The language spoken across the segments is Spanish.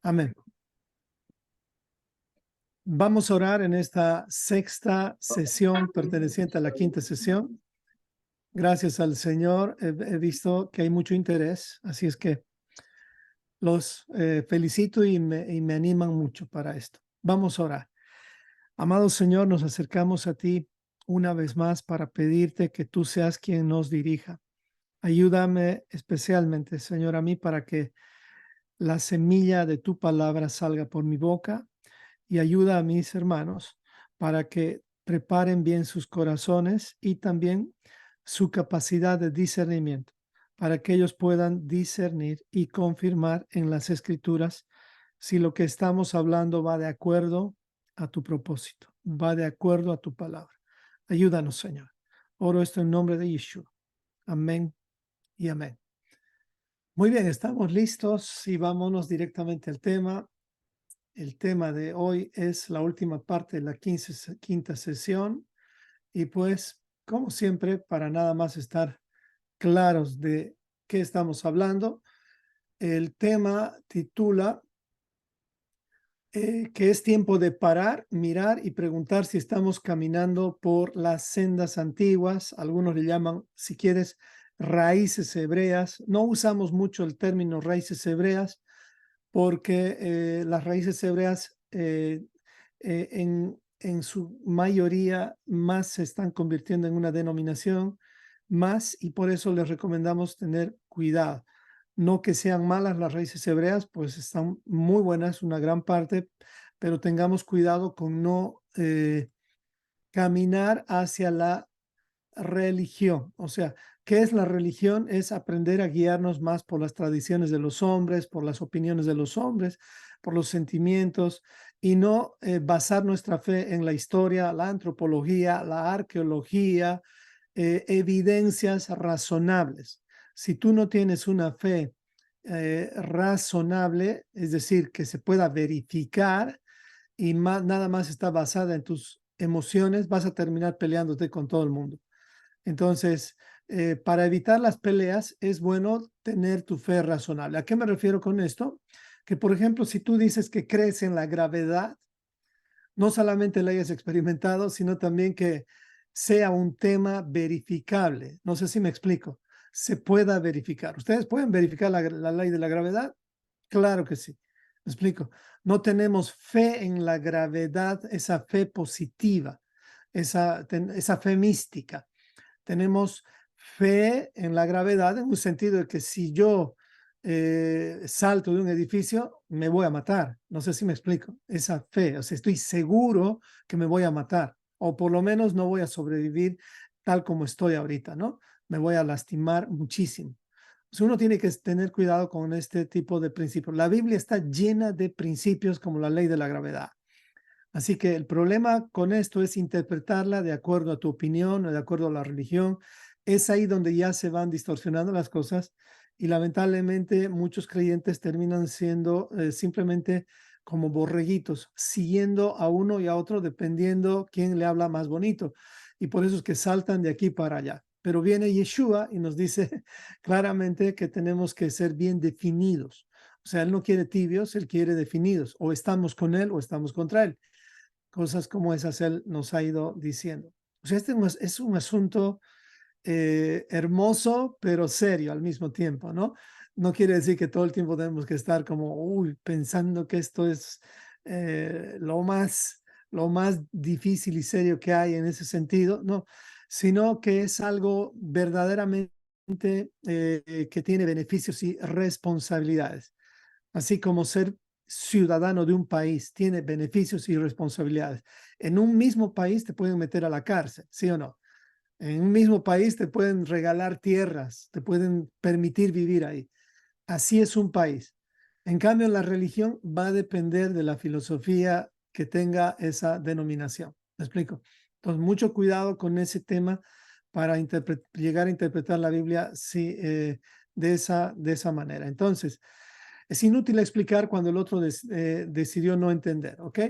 Amén. Vamos a orar en esta sexta sesión perteneciente a la quinta sesión. Gracias al Señor, he visto que hay mucho interés, así es que los felicito y me animan mucho para esto. Vamos a orar. Amado Señor, nos acercamos a ti una vez más para pedirte que tú seas quien nos dirija. Ayúdame especialmente, Señor, a mí para que la semilla de tu palabra salga por mi boca y ayuda a mis hermanos para que preparen bien sus corazones y también su capacidad de discernimiento, para que ellos puedan discernir y confirmar en las escrituras si lo que estamos hablando va de acuerdo a tu propósito, va de acuerdo a tu palabra. Ayúdanos, Señor. Oro esto en nombre de Yeshua. Amén y amén. Muy bien, estamos listos y vámonos directamente al tema. El tema de hoy es la última parte de la quinta sesión y pues, como siempre, para nada más estar claros de qué estamos hablando, el tema titula que es tiempo de parar, mirar y preguntar si estamos caminando por las sendas antiguas. Algunos le llaman, si quieres, raíces hebreas. No usamos mucho el término raíces hebreas porque las raíces hebreas en su mayoría más se están convirtiendo en una denominación más y por eso les recomendamos tener cuidado. No que sean malas las raíces hebreas, pues están muy buenas, una gran parte, pero tengamos cuidado con no caminar hacia la religión. O sea, ¿qué es la religión? Es aprender a guiarnos más por las tradiciones de los hombres, por las opiniones de los hombres, por los sentimientos y no basar nuestra fe en la historia, la antropología, la arqueología, evidencias razonables. Si tú no tienes una fe razonable, es decir, que se pueda verificar y nada más está basada en tus emociones, vas a terminar peleándote con todo el mundo. Entonces, para evitar las peleas es bueno tener tu fe razonable. ¿A qué me refiero con esto? Que, por ejemplo, si tú dices que crees en la gravedad, no solamente la hayas experimentado, sino también que sea un tema verificable. No sé si me explico. Se pueda verificar. ¿Ustedes pueden verificar la ley de la gravedad? Claro que sí. Me explico. No tenemos fe en la gravedad, esa fe positiva, esa fe mística. Tenemos fe en la gravedad en un sentido de que si yo salto de un edificio, me voy a matar. No sé si me explico. Esa fe, o sea, estoy seguro que me voy a matar, o por lo menos no voy a sobrevivir tal como estoy ahorita, ¿no? Me voy a lastimar muchísimo. O sea, uno tiene que tener cuidado con este tipo de principios. La Biblia está llena de principios como la ley de la gravedad. Así que el problema con esto es interpretarla de acuerdo a tu opinión o de acuerdo a la religión. Es ahí donde ya se van distorsionando las cosas y lamentablemente muchos creyentes terminan siendo simplemente como borreguitos, siguiendo a uno y a otro dependiendo quién le habla más bonito. Y por eso es que saltan de aquí para allá. Pero viene Yeshua y nos dice claramente que tenemos que ser bien definidos. O sea, Él no quiere tibios, Él quiere definidos. O estamos con Él o estamos contra Él. Cosas como esas Él nos ha ido diciendo. O sea, este es un asunto hermoso, pero serio al mismo tiempo, ¿no? No quiere decir que todo el tiempo tenemos que estar como, pensando que esto es lo más difícil y serio que hay en ese sentido, no, sino que es algo verdaderamente que tiene beneficios y responsabilidades, así como ser ciudadano de un país tiene beneficios y responsabilidades. En un mismo país te pueden meter a la cárcel, ¿sí o no? En un mismo país te pueden regalar tierras, te pueden permitir vivir ahí. Así es un país. En cambio, la religión va a depender de la filosofía que tenga esa denominación. ¿Me explico? Entonces, mucho cuidado con ese tema para llegar a interpretar la Biblia de esa manera. Entonces, es inútil explicar cuando el otro decidió no entender, ¿ok?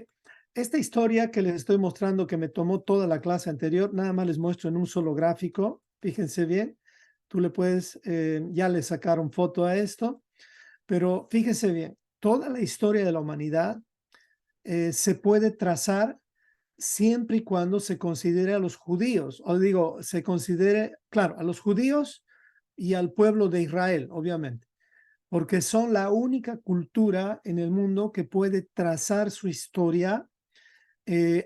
Esta historia que les estoy mostrando, que me tomó toda la clase anterior, nada más les muestro en un solo gráfico. Fíjense bien, tú le puedes, ya le sacaron foto a esto, pero fíjense bien, toda la historia de la humanidad se puede trazar siempre y cuando se considere a los judíos, o digo, se considere, claro, a los judíos y al pueblo de Israel, obviamente, porque son la única cultura en el mundo que puede trazar su historia,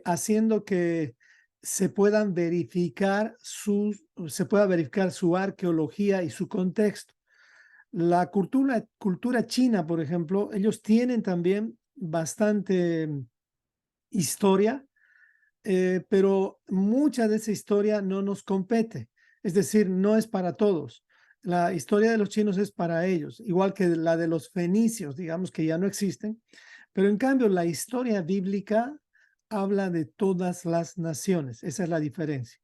haciendo que se pueda verificar su arqueología y su contexto. La cultura china, por ejemplo, ellos tienen también bastante historia, pero mucha de esa historia no nos compete, es decir, no es para todos. La historia de los chinos es para ellos, igual que la de los fenicios, digamos que ya no existen, pero en cambio la historia bíblica habla de todas las naciones, esa es la diferencia.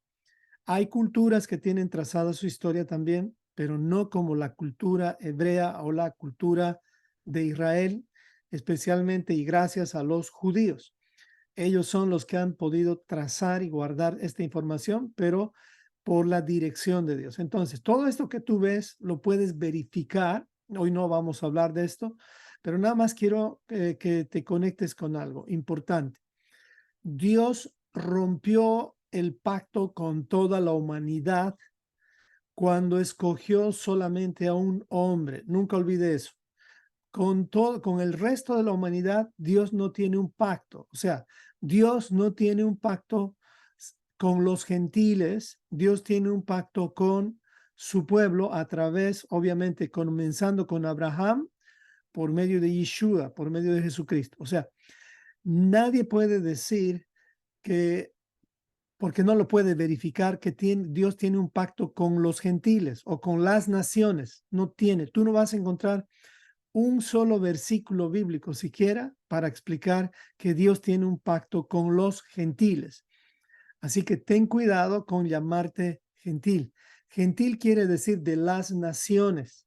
Hay culturas que tienen trazada su historia también, pero no como la cultura hebrea o la cultura de Israel, especialmente y gracias a los judíos. Ellos son los que han podido trazar y guardar esta información, pero por la dirección de Dios. Entonces, todo esto que tú ves lo puedes verificar. Hoy no vamos a hablar de esto, pero nada más quiero que te conectes con algo importante. Dios rompió el pacto con toda la humanidad cuando escogió solamente a un hombre. Nunca olvide eso. Con el resto de la humanidad, Dios no tiene un pacto. O sea, Dios no tiene un pacto con los gentiles. Dios tiene un pacto con su pueblo a través, obviamente, comenzando con Abraham por medio de Yeshua, por medio de Jesucristo. O sea, nadie puede decir que, porque no lo puede verificar, que Dios tiene un pacto con los gentiles o con las naciones. No tiene. Tú no vas a encontrar un solo versículo bíblico siquiera para explicar que Dios tiene un pacto con los gentiles. Así que ten cuidado con llamarte gentil. Gentil quiere decir de las naciones.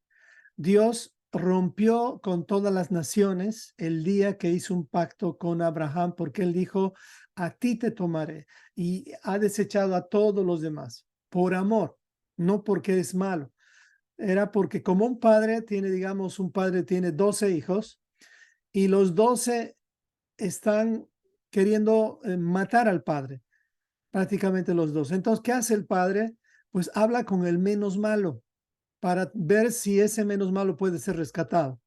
Dios rompió con todas las naciones el día que hizo un pacto con Abraham, porque él dijo, a ti te tomaré, y ha desechado a todos los demás por amor, no porque es malo. Era porque como un padre tiene, digamos, un padre tiene 12 hijos y los 12 están queriendo matar al padre, prácticamente los dos. Entonces, ¿qué hace el padre? Pues habla con el menos malo para ver si ese menos malo puede ser rescatado.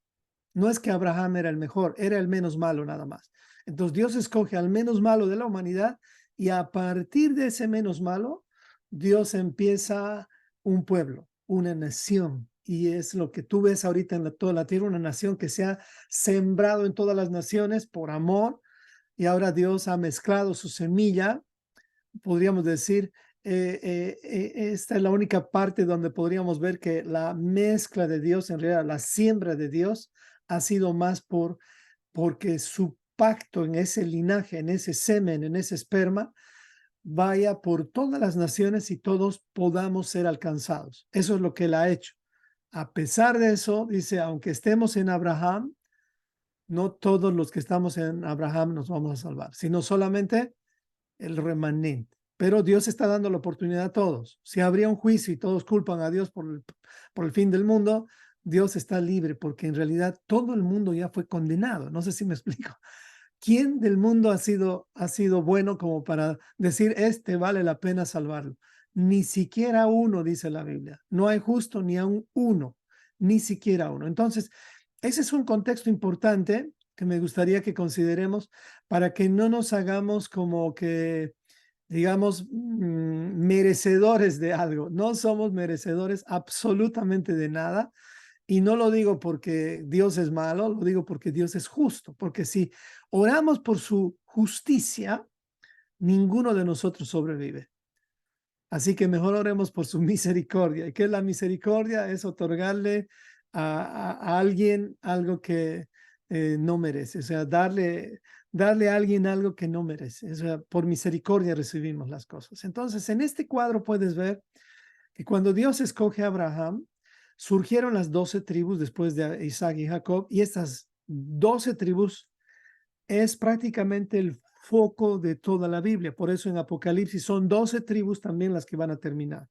No es que Abraham era el mejor, era el menos malo nada más. Entonces Dios escoge al menos malo de la humanidad y a partir de ese menos malo, Dios empieza un pueblo, una nación. Y es lo que tú ves ahorita en toda la tierra, una nación que se ha sembrado en todas las naciones por amor. Y ahora Dios ha mezclado su semilla, podríamos decir, esta es la única parte donde podríamos ver que la mezcla de Dios, en realidad la siembra de Dios, ha sido más porque su pacto en ese linaje, en ese semen, en ese esperma, vaya por todas las naciones y todos podamos ser alcanzados. Eso es lo que él ha hecho. A pesar de eso, dice, aunque estemos en Abraham, no todos los que estamos en Abraham nos vamos a salvar, sino solamente el remanente. Pero Dios está dando la oportunidad a todos. Si habría un juicio y todos culpan a Dios por el fin del mundo, Dios está libre porque en realidad todo el mundo ya fue condenado. No sé si me explico. ¿Quién del mundo ha sido bueno como para decir, este vale la pena salvarlo? Ni siquiera uno, dice la Biblia. No hay justo ni aun uno, ni siquiera uno. Entonces, ese es un contexto importante que me gustaría que consideremos para que no nos hagamos como que, digamos, merecedores de algo. No somos merecedores absolutamente de nada. Y no lo digo porque Dios es malo, lo digo porque Dios es justo. Porque si oramos por su justicia, ninguno de nosotros sobrevive. Así que mejor oremos por su misericordia. ¿Y qué es la misericordia? Es otorgarle a alguien algo que no merece. O sea, darle a alguien algo que no merece. O sea, por misericordia recibimos las cosas. Entonces, en este cuadro puedes ver que cuando Dios escoge a Abraham, surgieron las 12 tribus después de Isaac y Jacob, y estas 12 tribus es prácticamente el foco de toda la Biblia. Por eso en Apocalipsis son 12 tribus también las que van a terminar.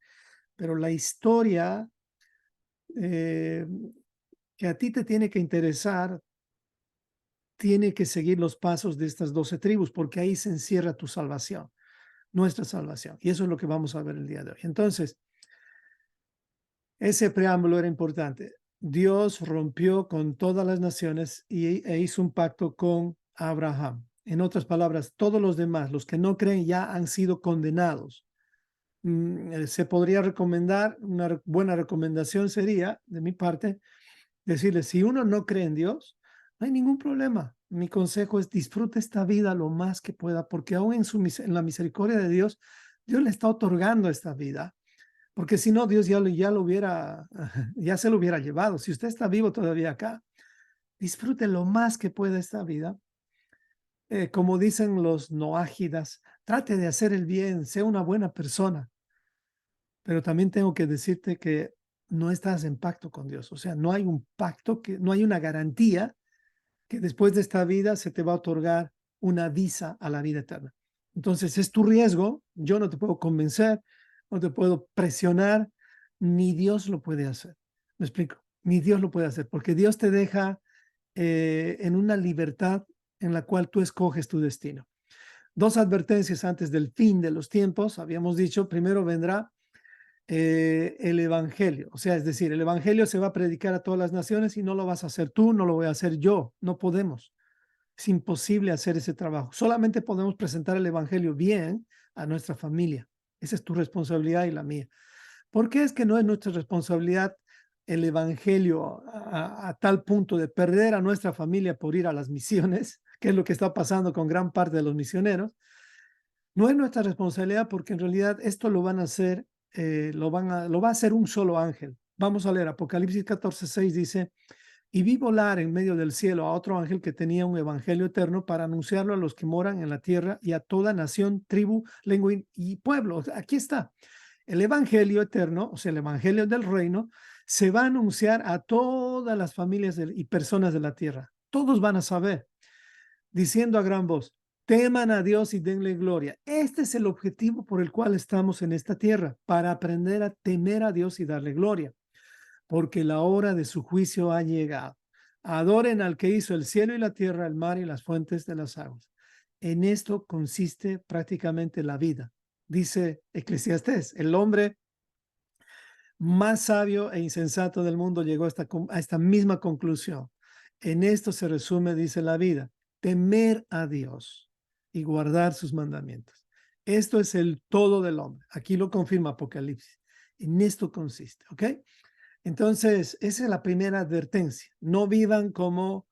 Pero la historia que a ti te tiene que interesar tiene que seguir los pasos de estas 12 tribus, porque ahí se encierra tu salvación, nuestra salvación. Y eso es lo que vamos a ver el día de hoy. Entonces, ese preámbulo era importante. Dios rompió con todas las naciones e hizo un pacto con Abraham. En otras palabras, todos los demás, los que no creen, ya han sido condenados. Se podría recomendar, una buena recomendación sería, de mi parte, decirle, si uno no cree en Dios, no hay ningún problema. Mi consejo es disfruta esta vida lo más que pueda, porque aún en la misericordia de Dios, Dios le está otorgando esta vida. Porque si no, Dios ya lo hubiera, ya se lo hubiera llevado. Si usted está vivo todavía acá, disfrute lo más que pueda esta vida. Como dicen los noágidas, trate de hacer el bien, sea una buena persona. Pero también tengo que decirte que no estás en pacto con Dios. O sea, no hay un pacto, no hay una garantía que después de esta vida se te va a otorgar una visa a la vida eterna. Entonces es tu riesgo, yo no te puedo convencer, no te puedo presionar, ni Dios lo puede hacer. ¿Me explico? Ni Dios lo puede hacer, porque Dios te deja en una libertad en la cual tú escoges tu destino. Dos advertencias antes del fin de los tiempos, habíamos dicho, primero vendrá el evangelio, o sea, es decir, el evangelio se va a predicar a todas las naciones y no lo vas a hacer tú, no lo voy a hacer yo, no podemos. Es imposible hacer ese trabajo. Solamente podemos presentar el evangelio bien a nuestra familia. Esa es tu responsabilidad y la mía. ¿Por qué es que no es nuestra responsabilidad el evangelio a tal punto de perder a nuestra familia por ir a las misiones, que es lo que está pasando con gran parte de los misioneros? No es nuestra responsabilidad porque en realidad esto lo van a hacer, lo va a hacer un solo ángel. Vamos a leer Apocalipsis 14:6 dice, y vi volar en medio del cielo a otro ángel que tenía un evangelio eterno para anunciarlo a los que moran en la tierra y a toda nación, tribu, lengua y pueblo. O sea, aquí está. El evangelio eterno, o sea, el evangelio del reino, se va a anunciar a todas las familias y personas de la tierra. Todos van a saber, diciendo a gran voz, teman a Dios y denle gloria. Este es el objetivo por el cual estamos en esta tierra, para aprender a temer a Dios y darle gloria, porque la hora de su juicio ha llegado. Adoren al que hizo el cielo y la tierra, el mar y las fuentes de las aguas. En esto consiste prácticamente la vida. Dice Eclesiastés, el hombre más sabio e insensato del mundo llegó a esta misma conclusión. En esto se resume, dice la vida, temer a Dios y guardar sus mandamientos. Esto es el todo del hombre. Aquí lo confirma Apocalipsis. En esto consiste, ¿ok? Entonces, esa es la primera advertencia. No vivan como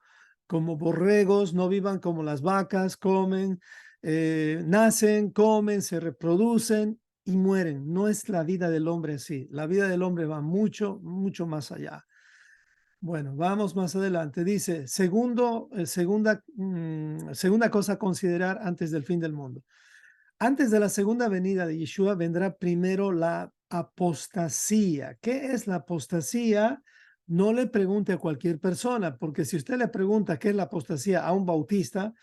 borregos, no vivan como las vacas, comen, nacen, comen, se reproducen y mueren. No es la vida del hombre así. La vida del hombre va mucho, mucho más allá. Bueno, vamos más adelante. Dice, segunda cosa a considerar antes del fin del mundo. Antes de la segunda venida de Yeshua vendrá primero la apostasía. ¿Qué es la apostasía? No le pregunte a cualquier persona, porque si usted le pregunta qué es la apostasía a un bautista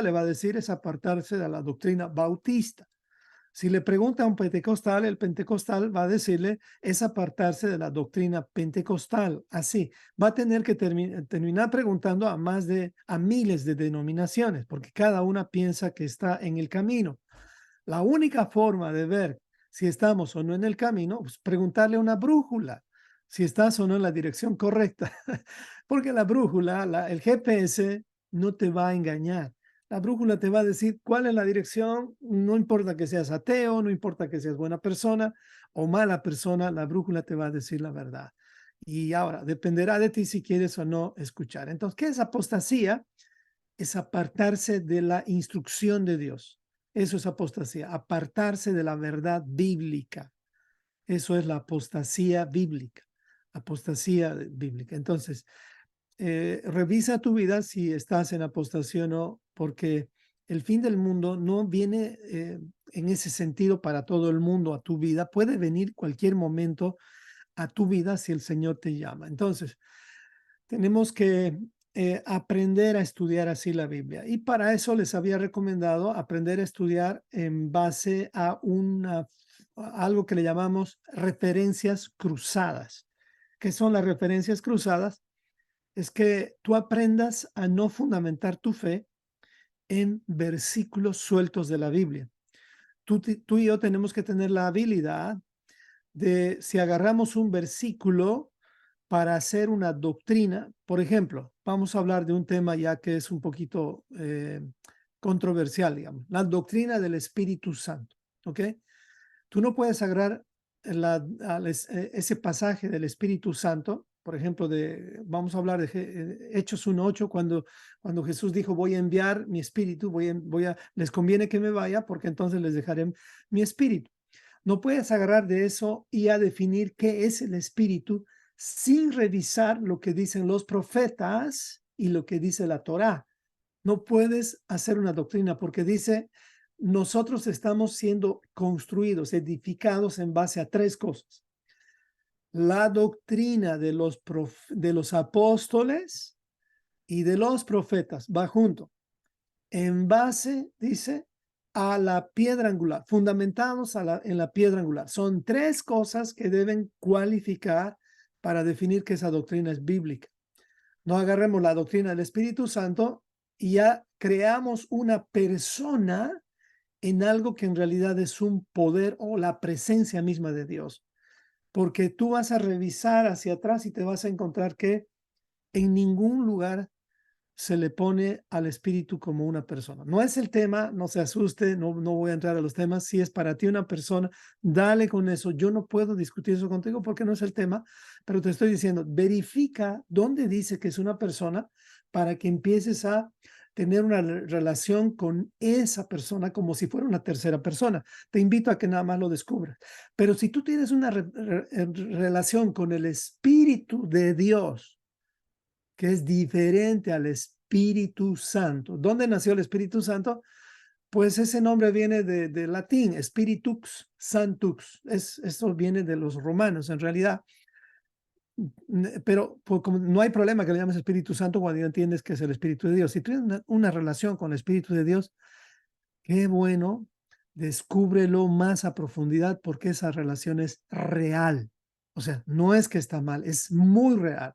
le va a decir es apartarse de la doctrina bautista. Si le pregunta a un pentecostal, el pentecostal va a decirle es apartarse de la doctrina pentecostal. Así, va a tener que terminar preguntando a miles de denominaciones, porque cada una piensa que está en el camino. La única forma de ver si estamos o no en el camino es preguntarle a una brújula si estás o no en la dirección correcta, porque la brújula, el GPS, no te va a engañar. La brújula te va a decir cuál es la dirección, no importa que seas ateo, no importa que seas buena persona o mala persona, la brújula te va a decir la verdad. Y ahora, dependerá de ti si quieres o no escuchar. Entonces, ¿qué es apostasía? Es apartarse de la instrucción de Dios. Eso es apostasía, apartarse de la verdad bíblica. Eso es la apostasía bíblica. Apostasía bíblica. Entonces, revisa tu vida si estás en apostasía o no, porque el fin del mundo no viene en ese sentido para todo el mundo a tu vida. Puede venir cualquier momento a tu vida si el Señor te llama. Entonces, tenemos que aprender a estudiar así la Biblia. Y para eso les había recomendado aprender a estudiar en base a algo que le llamamos referencias cruzadas. ¿Qué son las referencias cruzadas? es que tú aprendas a no fundamentar tu fe en versículos sueltos de la Biblia. Tú y yo tenemos que tener la habilidad de, si agarramos un versículo para hacer una doctrina, por ejemplo, vamos a hablar de un tema ya que es un poquito controversial, digamos, la doctrina del Espíritu Santo, ¿ok? Tú no puedes agarrar ese pasaje del Espíritu Santo, por ejemplo, vamos a hablar de Hechos 1:8, cuando Jesús dijo, voy a enviar mi espíritu, les conviene que me vaya porque entonces les dejaré mi espíritu. No puedes agarrar de eso y a definir qué es el espíritu sin revisar lo que dicen los profetas y lo que dice la Torá. No puedes hacer una doctrina porque dice, nosotros estamos siendo construidos, edificados en base a tres cosas. La doctrina de los apóstoles y de los profetas va junto. En base, dice, a la piedra angular, fundamentados en la piedra angular. Son tres cosas que deben cualificar para definir que esa doctrina es bíblica. No agarremos la doctrina del Espíritu Santo y ya creamos una persona en algo que en realidad es un poder o la presencia misma de Dios. Porque tú vas a revisar hacia atrás y te vas a encontrar que en ningún lugar se le pone al espíritu como una persona. No es el tema, no se asuste, no voy a entrar a los temas. Si es para ti una persona, dale con eso. Yo no puedo discutir eso contigo porque no es el tema, pero te estoy diciendo, verifica dónde dice que es una persona para que empieces a tener una relación con esa persona como si fuera una tercera persona. Te invito a que nada más lo descubras. Pero si tú tienes una relación con el Espíritu de Dios, que es diferente al Espíritu Santo. ¿Dónde nació el Espíritu Santo? Pues ese nombre viene de latín, Spiritux Sanctus. Esto viene de los romanos, en realidad. Pero pues, como no hay problema que le llames Espíritu Santo cuando ya entiendes que es el Espíritu de Dios. Si tienes una relación con el Espíritu de Dios, qué bueno, descúbrelo más a profundidad porque esa relación es real. O sea, no es que está mal, es muy real.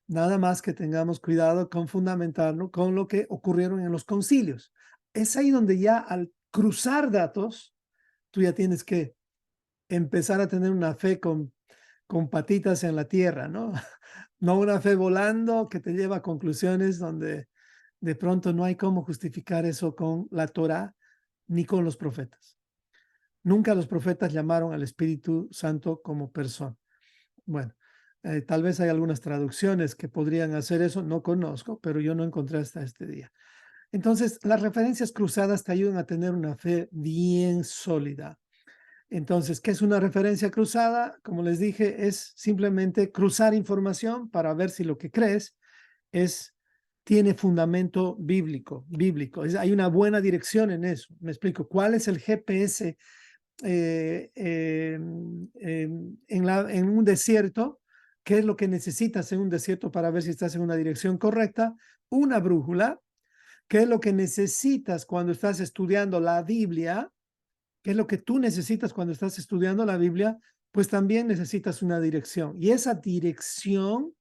Nada más que tengamos cuidado con fundamentarlo con lo que ocurrieron en los concilios. Es ahí donde ya al cruzar datos, tú ya tienes que empezar a tener una fe con patitas en la tierra, ¿no? No una fe volando que te lleva a conclusiones donde de pronto no hay cómo justificar eso con la Torá ni con los profetas. Nunca los profetas llamaron al Espíritu Santo como persona. Bueno, tal vez hay algunas traducciones que podrían hacer eso, no conozco, pero yo no encontré hasta este día. Entonces, las referencias cruzadas te ayudan a tener una fe bien sólida. Entonces, ¿qué es una referencia cruzada? Como les dije, es simplemente cruzar información para ver si lo que crees tiene fundamento bíblico. Hay una buena dirección en eso. Me explico. ¿Cuál es el GPS en un desierto? ¿Qué es lo que necesitas en un desierto para ver si estás en una dirección correcta? Una brújula. ¿Qué es lo que necesitas cuando estás estudiando la Biblia? ¿Qué es lo que tú necesitas cuando estás estudiando la Biblia? Pues también necesitas una dirección. Y esa dirección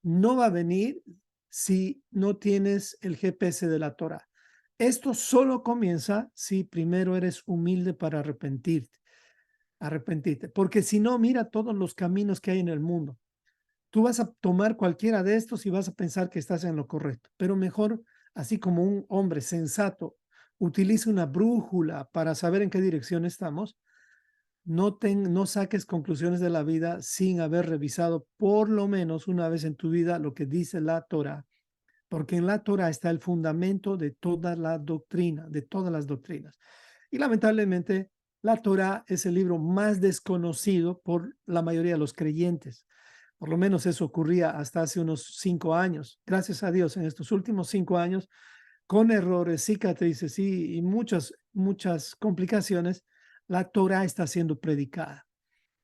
no va a venir si no tienes el GPS de la Torah. Esto solo comienza si primero eres humilde para arrepentirte, porque si no, mira todos los caminos que hay en el mundo. Tú vas a tomar cualquiera de estos y vas a pensar que estás en lo correcto, pero mejor, así como un hombre sensato utiliza una brújula para saber en qué dirección estamos, no saques conclusiones de la vida sin haber revisado por lo menos una vez en tu vida lo que dice la Torah, porque en la Torah está el fundamento de toda la doctrina, de todas las doctrinas. Y lamentablemente, la Torah es el libro más desconocido por la mayoría de los creyentes. Por lo menos eso ocurría hasta hace unos 5 años. Gracias a Dios, en estos últimos 5 años, con errores, cicatrices y muchas complicaciones, la Torah está siendo predicada.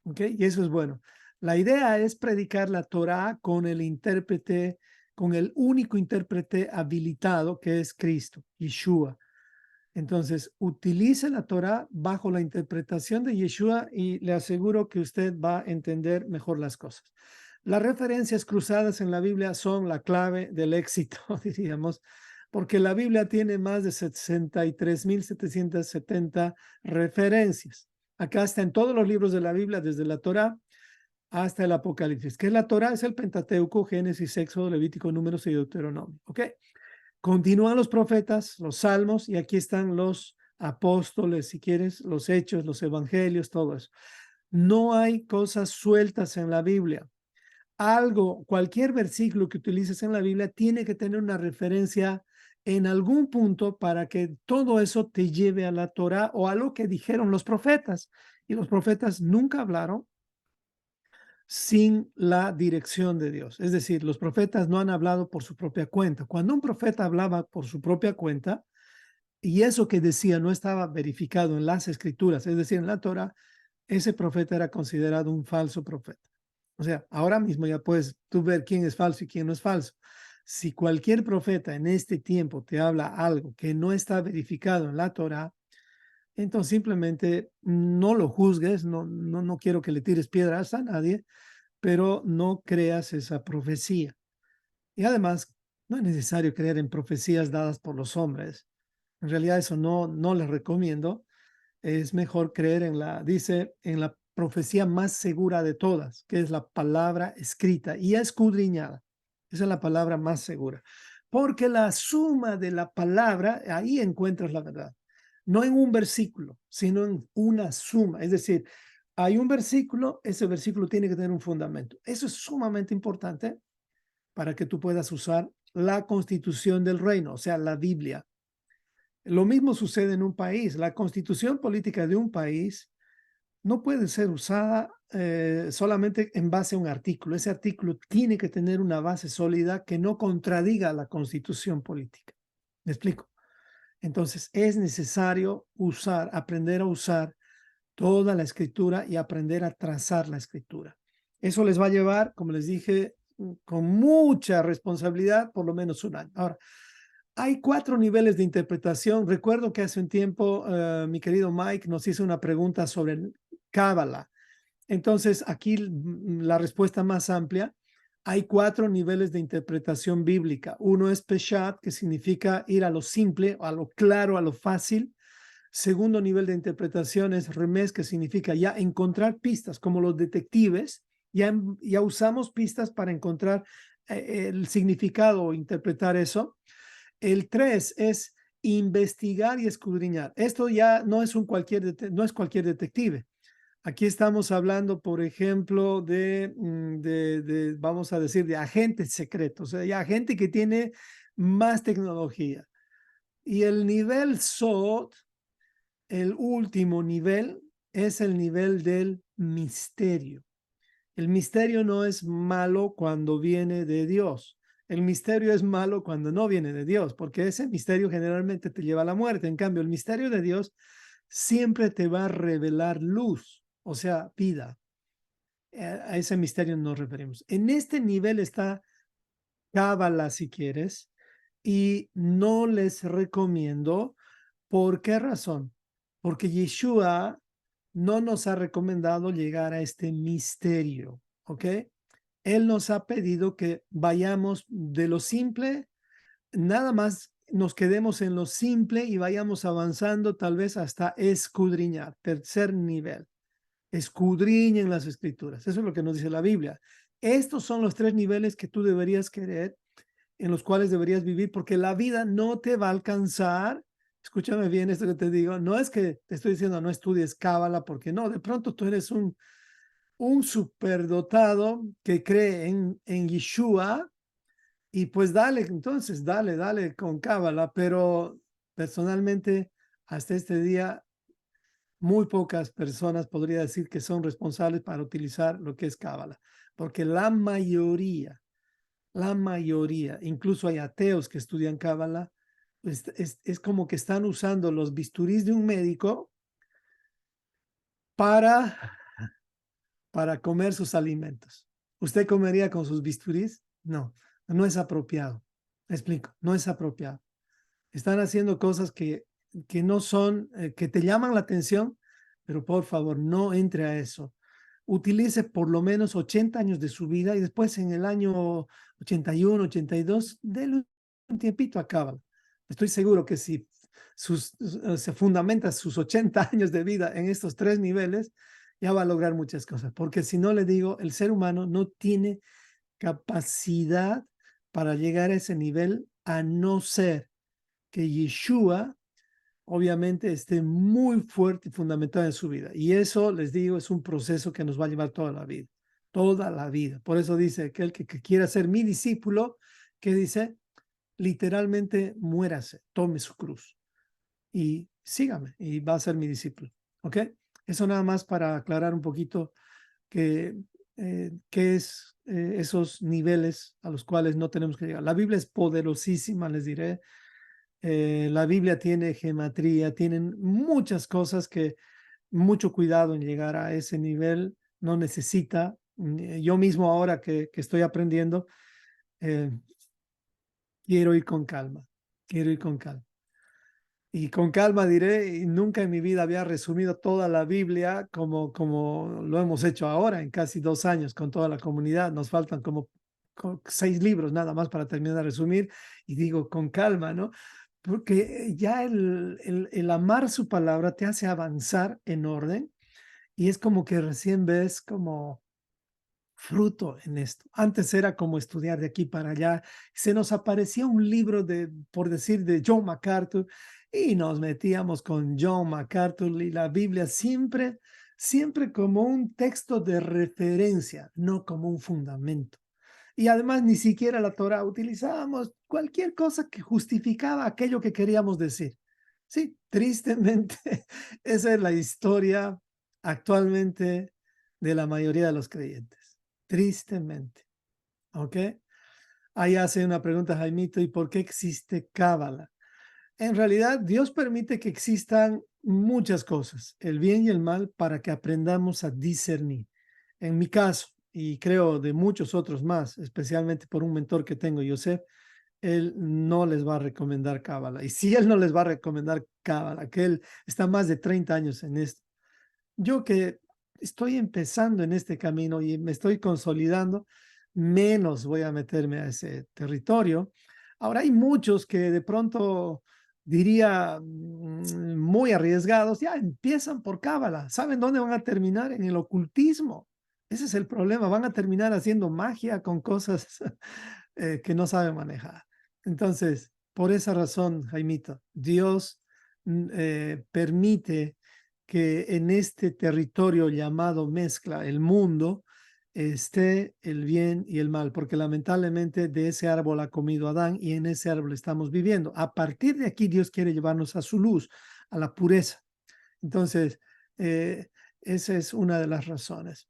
¿Ok? Y eso es bueno. La idea es predicar la Torah con el intérprete, con el único intérprete habilitado que es Cristo, Yeshua. Entonces, utilice la Torah bajo la interpretación de Yeshua y le aseguro que usted va a entender mejor las cosas. Las referencias cruzadas en la Biblia son la clave del éxito, diríamos, porque la Biblia tiene más de 63.770 referencias. Acá está en todos los libros de la Biblia, desde la Torá hasta el Apocalipsis. ¿Qué es la Torá? Es el Pentateuco, Génesis, Éxodo, Levítico, Números y Deuteronomio. ¿Ok? Continúan los profetas, los salmos, y aquí están los apóstoles, si quieres, los hechos, los evangelios, todo eso. No hay cosas sueltas en la Biblia. Cualquier versículo que utilices en la Biblia tiene que tener una referencia en algún punto para que todo eso te lleve a la Torá o a lo que dijeron los profetas. Y los profetas nunca hablaron sin la dirección de Dios. Es decir, los profetas no han hablado por su propia cuenta. Cuando un profeta hablaba por su propia cuenta y eso que decía no estaba verificado en las escrituras, es decir, en la Torá, ese profeta era considerado un falso profeta. O sea, ahora mismo ya puedes tú ver quién es falso y quién no es falso. Si cualquier profeta en este tiempo te habla algo que no está verificado en la Torá, entonces simplemente no lo juzgues, no quiero que le tires piedras a nadie, pero no creas esa profecía. Y además, no es necesario creer en profecías dadas por los hombres. En realidad eso no les recomiendo. Es mejor creer en la profecía más segura de todas, que es la palabra escrita y escudriñada. Esa es la palabra más segura. Porque la suma de la palabra, ahí encuentras la verdad. No en un versículo, sino en una suma. Es decir, hay un versículo, ese versículo tiene que tener un fundamento. Eso es sumamente importante para que tú puedas usar la constitución del reino, o sea, la Biblia. Lo mismo sucede en un país. La constitución política de un país no puede ser usada solamente en base a un artículo. Ese artículo tiene que tener una base sólida que no contradiga la constitución política. ¿Me explico? Entonces, es necesario aprender a usar toda la escritura y aprender a trazar la escritura. Eso les va a llevar, como les dije, con mucha responsabilidad, por lo menos un año. Ahora, hay 4 niveles de interpretación. Recuerdo que hace un tiempo mi querido Mike nos hizo una pregunta sobre Cábala. Entonces, aquí la respuesta más amplia. Hay 4 niveles de interpretación bíblica. Uno es Peshat, que significa ir a lo simple, a lo claro, a lo fácil. Segundo nivel de interpretación es Remes, que significa ya encontrar pistas, como los detectives. Ya usamos pistas para encontrar el significado o interpretar eso. El 3 es investigar y escudriñar. Esto ya no es no es cualquier detective. Aquí estamos hablando, por ejemplo, vamos a decir, de agentes secretos, o sea, ya gente que tiene más tecnología. Y el nivel SOT, el último nivel, es el nivel del misterio. El misterio no es malo cuando viene de Dios. El misterio es malo cuando no viene de Dios, porque ese misterio generalmente te lleva a la muerte. En cambio, el misterio de Dios siempre te va a revelar luz, o sea, vida. A ese misterio nos referimos. En este nivel está Cábala, si quieres, y no les recomiendo. ¿Por qué razón? Porque Yeshua no nos ha recomendado llegar a este misterio, ¿ok? Él nos ha pedido que vayamos de lo simple, nada más nos quedemos en lo simple y vayamos avanzando tal vez hasta escudriñar, tercer nivel. Escudriñen las escrituras. Eso es lo que nos dice la Biblia. Estos son los 3 niveles que tú deberías querer, en los cuales deberías vivir, porque la vida no te va a alcanzar. Escúchame bien esto que te digo. No es que te estoy diciendo no estudies Cábala, porque no, de pronto tú eres un superdotado que cree en Yeshua y pues dale, entonces dale con Cábala, pero personalmente hasta este día muy pocas personas podría decir que son responsables para utilizar lo que es Cábala, porque la mayoría, incluso hay ateos que estudian Cábala, pues es como que están usando los bisturís de un médico para, para comer sus alimentos. ¿Usted comería con sus bisturís? No, no es apropiado. Me explico, no es apropiado. Están haciendo cosas que no son, que te llaman la atención, pero por favor, no entre a eso. utilice por lo menos 80 años de su vida y después en el año 81, 82, déle un tiempito a Cábala. Estoy seguro que si se fundamenta sus 80 años de vida en estos tres niveles, ya va a lograr muchas cosas. Porque si no, le digo, el ser humano no tiene capacidad para llegar a ese nivel, a no ser que Yeshua obviamente esté muy fuerte y fundamentado en su vida. Y eso, les digo, es un proceso que nos va a llevar toda la vida, toda la vida. Por eso dice aquel que quiera ser mi discípulo, que dice, literalmente muérase, tome su cruz y sígame y va a ser mi discípulo. ¿Ok? Eso nada más para aclarar un poquito que, qué es esos niveles a los cuales no tenemos que llegar. La Biblia es poderosísima, les diré. La Biblia tiene gematría, tienen muchas cosas que mucho cuidado en llegar a ese nivel, no necesita. Yo mismo ahora que estoy aprendiendo, eh, quiero ir con calma, quiero ir con calma. Y con calma diré, y nunca en mi vida había resumido toda la Biblia como lo hemos hecho ahora en casi 2 años con toda la comunidad. Nos faltan como 6 libros nada más para terminar de resumir. Y digo, con calma, ¿no? Porque ya el amar su palabra te hace avanzar en orden y es como que recién ves como fruto en esto. Antes era como estudiar de aquí para allá. Se nos aparecía un libro de, por decir, de John MacArthur y nos metíamos con John MacArthur y la Biblia siempre, siempre como un texto de referencia, no como un fundamento. Y además ni siquiera la Torah, utilizábamos cualquier cosa que justificaba aquello que queríamos decir. Sí, tristemente, esa es la historia actualmente de la mayoría de los creyentes. Tristemente, ¿ok? Ahí hace una pregunta Jaimito, ¿y por qué existe Cábala? En realidad, Dios permite que existan muchas cosas, el bien y el mal, para que aprendamos a discernir. En mi caso, y creo de muchos otros más, especialmente por un mentor que tengo, Yosef, él no les va a recomendar Cábala. Y si él no les va a recomendar Cábala, que él está más de 30 años en esto, yo que estoy empezando en este camino y me estoy consolidando, menos voy a meterme a ese territorio. Ahora hay muchos que de pronto diría muy arriesgados, ya empiezan por cábala. ¿Saben dónde van a terminar? En el ocultismo. Ese es el problema. Van a terminar haciendo magia con cosas que no saben manejar. Entonces, por esa razón, Jaimito, Dios permite que en este territorio llamado mezcla, el mundo, esté el bien y el mal, porque lamentablemente de ese árbol ha comido Adán y en ese árbol estamos viviendo. A partir de aquí Dios quiere llevarnos a su luz, a la pureza. Entonces, esa es una de las razones.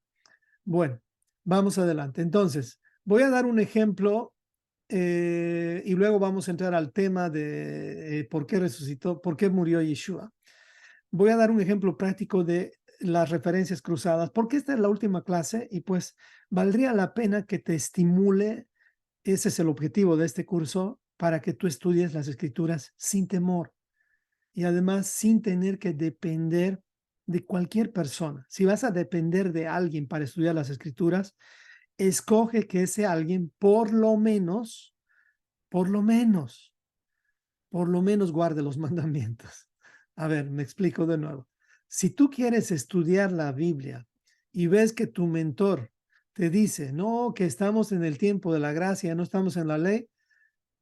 Bueno, vamos adelante. Entonces, voy a dar un ejemplo y luego vamos a entrar al tema de por qué resucitó, por qué murió Yeshua. Voy a dar un ejemplo práctico de las referencias cruzadas, porque esta es la última clase y pues valdría la pena que te estimule, ese es el objetivo de este curso, para que tú estudies las escrituras sin temor y además sin tener que depender de cualquier persona. Si vas a depender de alguien para estudiar las escrituras, escoge que ese alguien por lo menos, por lo menos guarde los mandamientos. A ver, me explico de nuevo. Si tú quieres estudiar la Biblia y ves que tu mentor te dice, no, que estamos en el tiempo de la gracia, no estamos en la ley,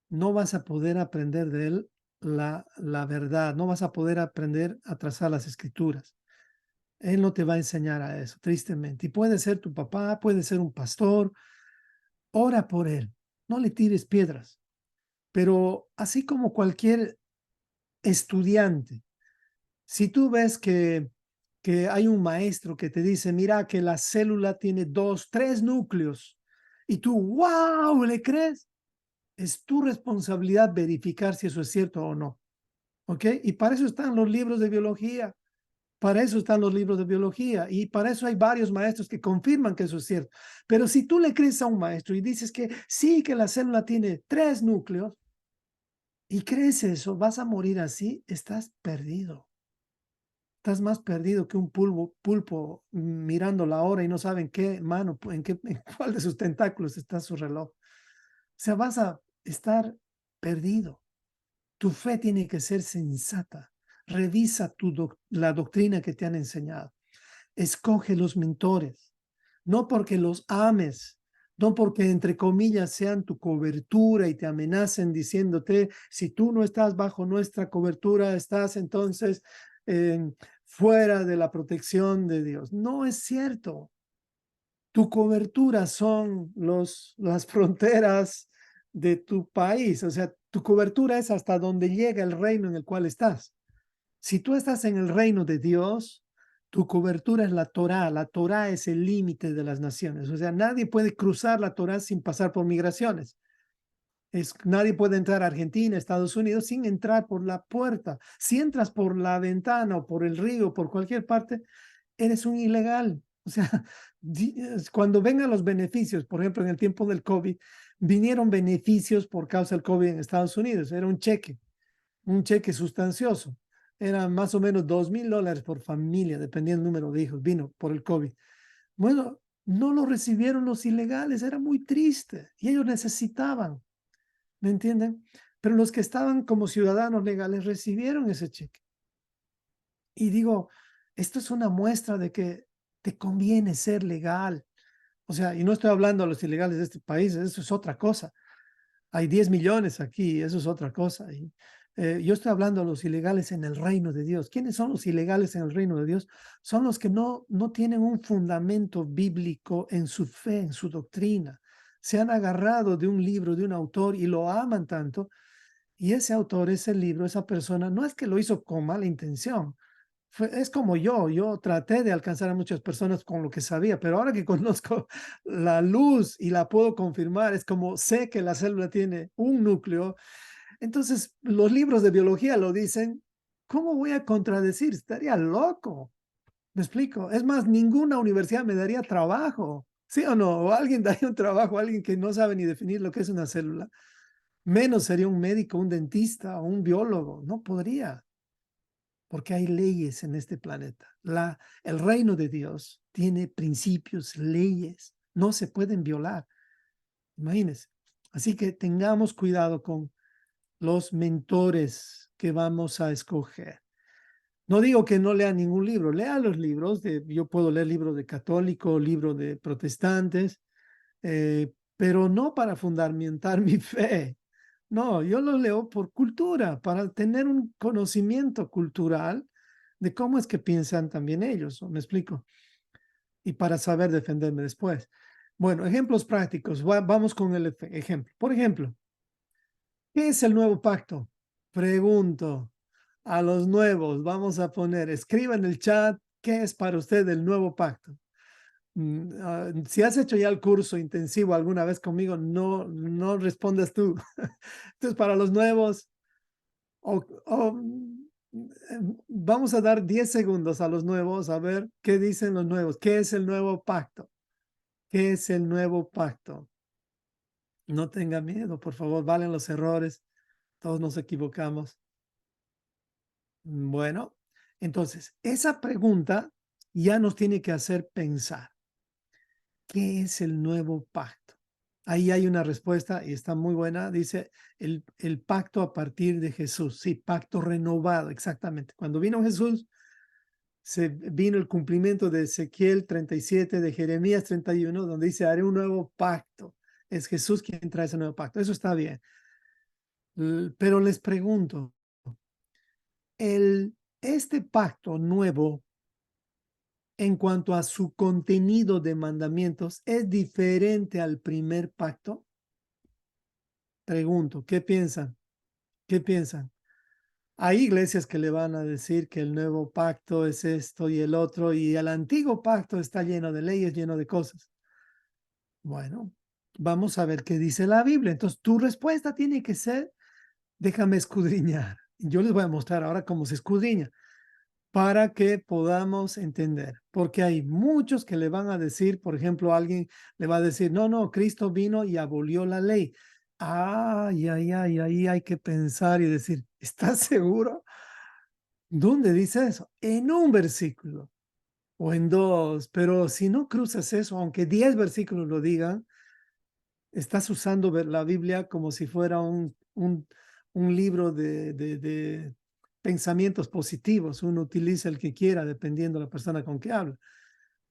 no vas a poder aprender de él la verdad, no vas a poder aprender a trazar las escrituras. Él no te va a enseñar a eso, tristemente. Y puede ser tu papá, puede ser un pastor, ora por él, no le tires piedras. Pero así como cualquier estudiante, si tú ves que hay un maestro que te dice, mira que la célula tiene 2, 3 núcleos, y tú, wow, ¿le crees? Es tu responsabilidad verificar si eso es cierto o no. ¿Ok? Y para eso están los libros de biología. Para eso están los libros de biología y para eso hay varios maestros que confirman que eso es cierto. Pero si tú le crees a un maestro y dices que sí, que la célula tiene 3 núcleos y crees eso, vas a morir así, estás perdido. Estás más perdido que un pulpo mirando la hora y no saben qué mano, en cuál de sus tentáculos está su reloj. O sea, vas a estar perdido. Tu fe tiene que ser sensata. Revisa la doctrina que te han enseñado. Escoge los mentores, no porque los ames, no porque entre comillas sean tu cobertura y te amenacen diciéndote, si tú no estás bajo nuestra cobertura, estás entonces fuera de la protección de Dios. No es cierto. Tu cobertura son las fronteras de tu país, o sea, tu cobertura es hasta donde llega el reino en el cual estás. Si tú estás en el reino de Dios, tu cobertura es la Torá. La Torá es el límite de las naciones. O sea, nadie puede cruzar la Torá sin pasar por migraciones. Nadie puede entrar a Argentina, Estados Unidos, sin entrar por la puerta. Si entras por la ventana o por el río, por cualquier parte, eres un ilegal. O sea, cuando vengan los beneficios, por ejemplo, en el tiempo del COVID, vinieron beneficios por causa del COVID en Estados Unidos. Era un cheque sustancioso. Era más o menos $2,000 por familia, dependiendo del número de hijos. Vino por el COVID. Bueno, no lo recibieron los ilegales, era muy triste y ellos necesitaban, ¿me entienden? Pero los que estaban como ciudadanos legales recibieron ese cheque. Y digo, esto es una muestra de que te conviene ser legal. O sea, y no estoy hablando a los ilegales de este país, eso es otra cosa. Hay 10 millones aquí, eso es otra cosa. Yo estoy hablando a los ilegales en el reino de Dios. ¿Quiénes son los ilegales en el reino de Dios? Son los que no tienen un fundamento bíblico en su fe, en su doctrina. Se han agarrado de un libro, de un autor y lo aman tanto. Y ese autor, ese libro, esa persona, no es que lo hizo con mala intención. Es como yo traté de alcanzar a muchas personas con lo que sabía, pero ahora que conozco la luz y la puedo confirmar, es como sé que la célula tiene un núcleo, entonces los libros de biología lo dicen, ¿cómo voy a contradecir? Estaría loco, ¿me explico? Es más, ninguna universidad me daría trabajo, ¿sí o no? O alguien daría un trabajo a alguien que no sabe ni definir lo que es una célula, menos sería un médico, un dentista o un biólogo, no podría porque hay leyes en este planeta. El reino de Dios tiene principios, leyes, no se pueden violar. Imagínense. Así que tengamos cuidado con los mentores que vamos a escoger. No digo que no lea ningún libro, lea los libros. Yo puedo leer libros de católicos, libros de protestantes, pero no para fundamentar mi fe. No, yo lo leo por cultura, para tener un conocimiento cultural de cómo es que piensan también ellos, ¿me explico? Y para saber defenderme después. Bueno, ejemplos prácticos. Vamos con el ejemplo. Por ejemplo, ¿qué es el nuevo pacto? Pregunto a los nuevos, vamos a poner, escriba en el chat, ¿qué es para usted el nuevo pacto? Si has hecho ya el curso intensivo alguna vez conmigo, no respondas tú. Entonces, para los nuevos, vamos a dar 10 segundos a los nuevos a ver qué dicen los nuevos. ¿Qué es el nuevo pacto? ¿Qué es el nuevo pacto? No tenga miedo, por favor, valen los errores. Todos nos equivocamos. Bueno, entonces, esa pregunta ya nos tiene que hacer pensar. ¿Qué es el nuevo pacto? Ahí hay una respuesta y está muy buena. Dice el pacto a partir de Jesús. Sí, pacto renovado, exactamente. Cuando vino Jesús, se vino el cumplimiento de Ezequiel 37, de Jeremías 31, donde dice, haré un nuevo pacto. Es Jesús quien trae ese nuevo pacto. Eso está bien. Pero les pregunto, este pacto nuevo en cuanto a su contenido de mandamientos es diferente al primer pacto? Pregunto, ¿qué piensan? ¿Qué piensan? Hay iglesias que le van a decir que el nuevo pacto es esto y el otro, y el antiguo pacto está lleno de leyes, lleno de cosas. Bueno, vamos a ver qué dice la Biblia. Entonces, tu respuesta tiene que ser, déjame escudriñar. Yo les voy a mostrar ahora cómo se escudriña para que podamos entender, porque hay muchos que le van a decir, por ejemplo, alguien le va a decir, no, Cristo vino y abolió la ley. Ahí hay que pensar y decir, ¿estás seguro? ¿Dónde dice eso? En un versículo o en dos, pero si no cruzas eso, aunque 10 versículos lo digan, estás usando la Biblia como si fuera un libro de pensamientos positivos. Uno utiliza el que quiera dependiendo de la persona con que habla.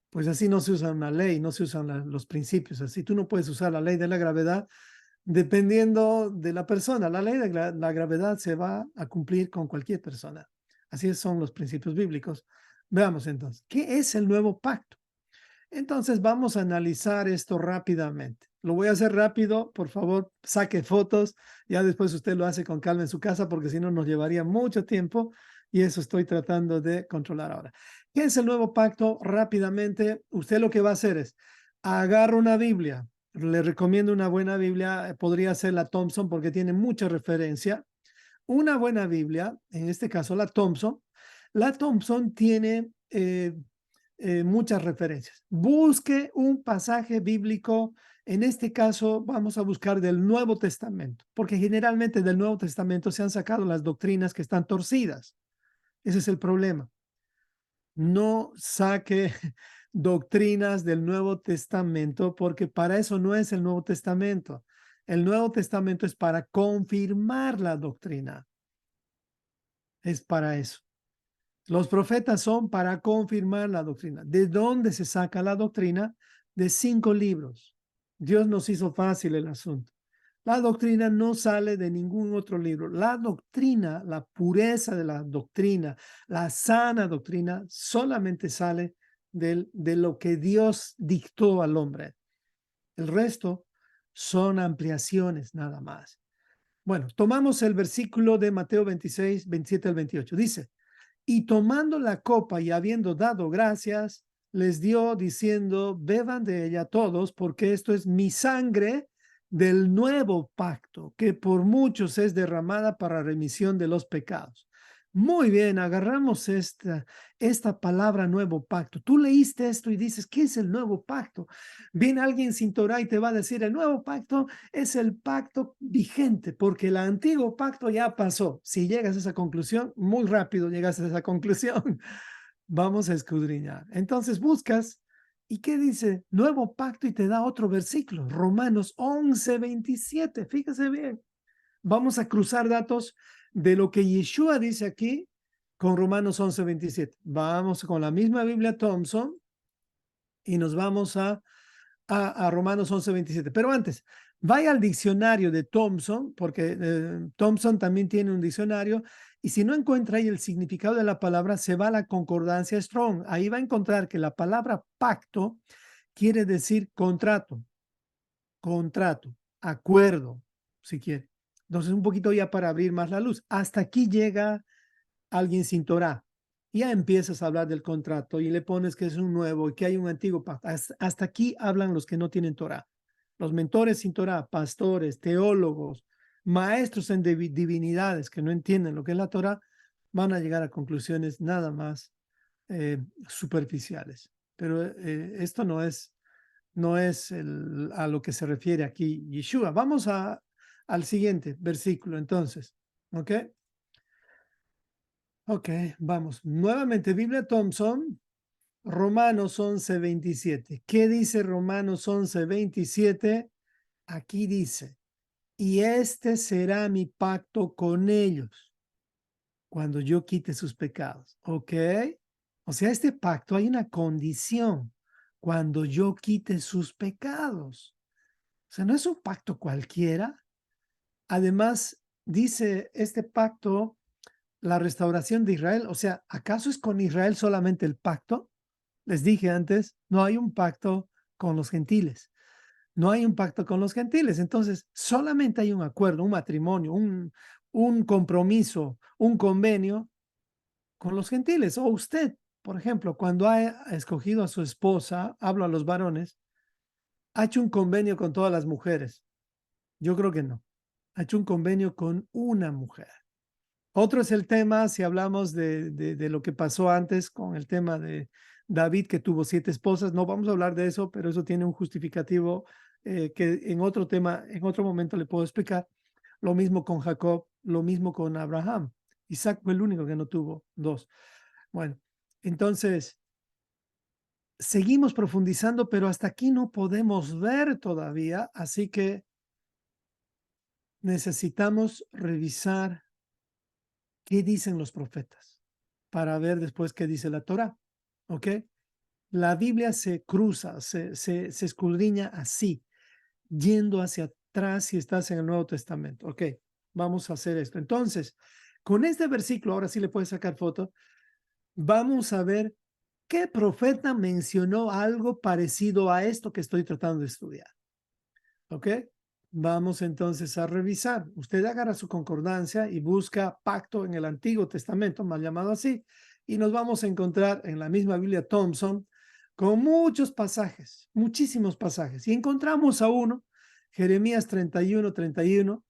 Pues así no se usa una ley, no se usan los principios. Así tú no puedes usar la ley de la gravedad dependiendo de la persona. La ley de la gravedad se va a cumplir con cualquier persona. Así son los principios bíblicos. Veamos entonces, ¿qué es el nuevo pacto? Entonces vamos a analizar esto rápidamente. Lo voy a hacer rápido, por favor, saque fotos, ya después usted lo hace con calma en su casa porque si no nos llevaría mucho tiempo y eso estoy tratando de controlar ahora. ¿Qué es el nuevo pacto? Rápidamente, usted lo que va a hacer es agarra una Biblia. Le recomiendo una buena Biblia, podría ser la Thompson porque tiene mucha referencia. Una buena Biblia, en este caso la Thompson tiene muchas referencias. Busque un pasaje bíblico. En este caso, vamos a buscar del Nuevo Testamento, porque generalmente del Nuevo Testamento se han sacado las doctrinas que están torcidas. Ese es el problema. No saque doctrinas del Nuevo Testamento, porque para eso no es el Nuevo Testamento. El Nuevo Testamento es para confirmar la doctrina. Es para eso. Los profetas son para confirmar la doctrina. ¿De dónde se saca la doctrina? De 5 libros. Dios nos hizo fácil el asunto. La doctrina no sale de ningún otro libro. La doctrina, la pureza de la doctrina, la sana doctrina, solamente sale de lo que Dios dictó al hombre. El resto son ampliaciones nada más. Bueno, tomamos el versículo de Mateo 26, 27 al 28. Dice, y tomando la copa y habiendo dado gracias, les dio diciendo, beban de ella todos, porque esto es mi sangre del nuevo pacto, que por muchos es derramada para remisión de los pecados. Muy bien, agarramos esta palabra nuevo pacto. Tú leíste esto y dices, ¿qué es el nuevo pacto? Viene alguien sin Torah y te va a decir, el nuevo pacto es el pacto vigente, porque el antiguo pacto ya pasó. Si llegas a esa conclusión, muy rápido llegas a esa conclusión. Vamos a escudriñar. Entonces buscas, ¿y qué dice? Nuevo pacto y te da otro versículo, Romanos 11:27. Fíjese bien. Vamos a cruzar datos de lo que Yeshua dice aquí con Romanos 11:27. Vamos con la misma Biblia Thompson y nos vamos a Romanos 11:27. Pero antes, vaya al diccionario de Thompson, porque Thompson también tiene un diccionario, y si no encuentra ahí el significado de la palabra, se va a la concordancia Strong. Ahí va a encontrar que la palabra pacto quiere decir contrato, acuerdo, si quiere. Entonces, un poquito ya para abrir más la luz. Hasta aquí llega alguien sin Torah. Ya empiezas a hablar del contrato y le pones que es un nuevo y que hay un antiguo pacto. Hasta aquí hablan los que no tienen Torah. Los mentores sin Torah, pastores, teólogos, maestros en divinidades que no entienden lo que es la Torah, van a llegar a conclusiones nada más superficiales. Pero esto no es a lo que se refiere aquí Yeshua. Vamos al siguiente versículo entonces. ¿Ok? Ok, vamos. Nuevamente, Biblia Thompson, Romanos 11:27. ¿Qué dice Romanos 11:27? Aquí dice, y este será mi pacto con ellos cuando yo quite sus pecados. ¿Ok? O sea, este pacto hay una condición cuando yo quite sus pecados. O sea, no es un pacto cualquiera. Además, dice este pacto la restauración de Israel. O sea, ¿acaso es con Israel solamente el pacto? Les dije antes, no hay un pacto con los gentiles. No hay un pacto con los gentiles. Entonces, solamente hay un acuerdo, un matrimonio, un compromiso, un convenio con los gentiles. O usted, por ejemplo, cuando ha escogido a su esposa, hablo a los varones, ha hecho un convenio con todas las mujeres. Yo creo que no. Ha hecho un convenio con una mujer. Otro es el tema, si hablamos de lo que pasó antes con el tema de David, que tuvo 7 esposas. No vamos a hablar de eso, pero eso tiene un justificativo que en otro tema, en otro momento le puedo explicar. Lo mismo con Jacob, lo mismo con Abraham. Isaac fue el único que no tuvo dos. Bueno, entonces, seguimos profundizando, pero hasta aquí no podemos ver todavía, así que necesitamos revisar qué dicen los profetas para ver después qué dice la Torá. ¿Ok? La Biblia se cruza, se escudriña así, yendo hacia atrás si estás en el Nuevo Testamento. Ok, vamos a hacer esto. Entonces, con este versículo, ahora sí le puedes sacar foto, vamos a ver qué profeta mencionó algo parecido a esto que estoy tratando de estudiar. ¿Ok? Vamos entonces a revisar. Usted agarra su concordancia y busca pacto en el Antiguo Testamento, mal llamado así, y nos vamos a encontrar en la misma Biblia Thompson con muchos pasajes, muchísimos pasajes. Y encontramos a uno, Jeremías 31,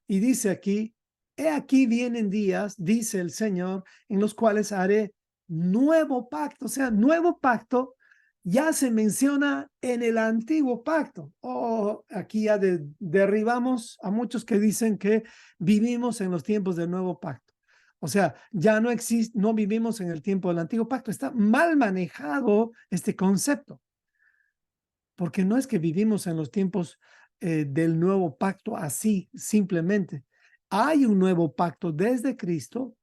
y dice aquí, he aquí vienen días, dice el Señor, en los cuales haré nuevo pacto. O sea, nuevo pacto ya se menciona en el antiguo pacto. Aquí ya derribamos a muchos que dicen que vivimos en los tiempos del nuevo pacto. O sea, ya no existe, no vivimos en el tiempo del antiguo pacto. Está mal manejado este concepto, porque no es que vivimos en los tiempos del nuevo pacto así, simplemente. Hay un nuevo pacto desde Cristo,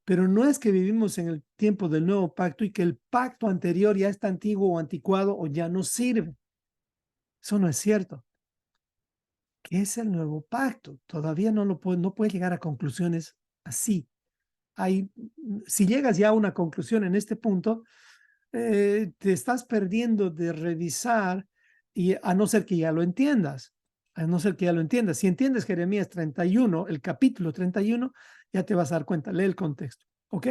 pero no es que vivimos en el tiempo del nuevo pacto y que el pacto anterior ya está antiguo o anticuado o ya no sirve. Eso no es cierto. ¿Qué es el nuevo pacto? Todavía no puede llegar a conclusiones así. Si llegas ya a una conclusión en este punto, te estás perdiendo de revisar, y a no ser que ya lo entiendas, a no ser que ya lo entiendas. Si entiendes Jeremías 31, el capítulo 31, ya te vas a dar cuenta, lee el contexto, ¿ok?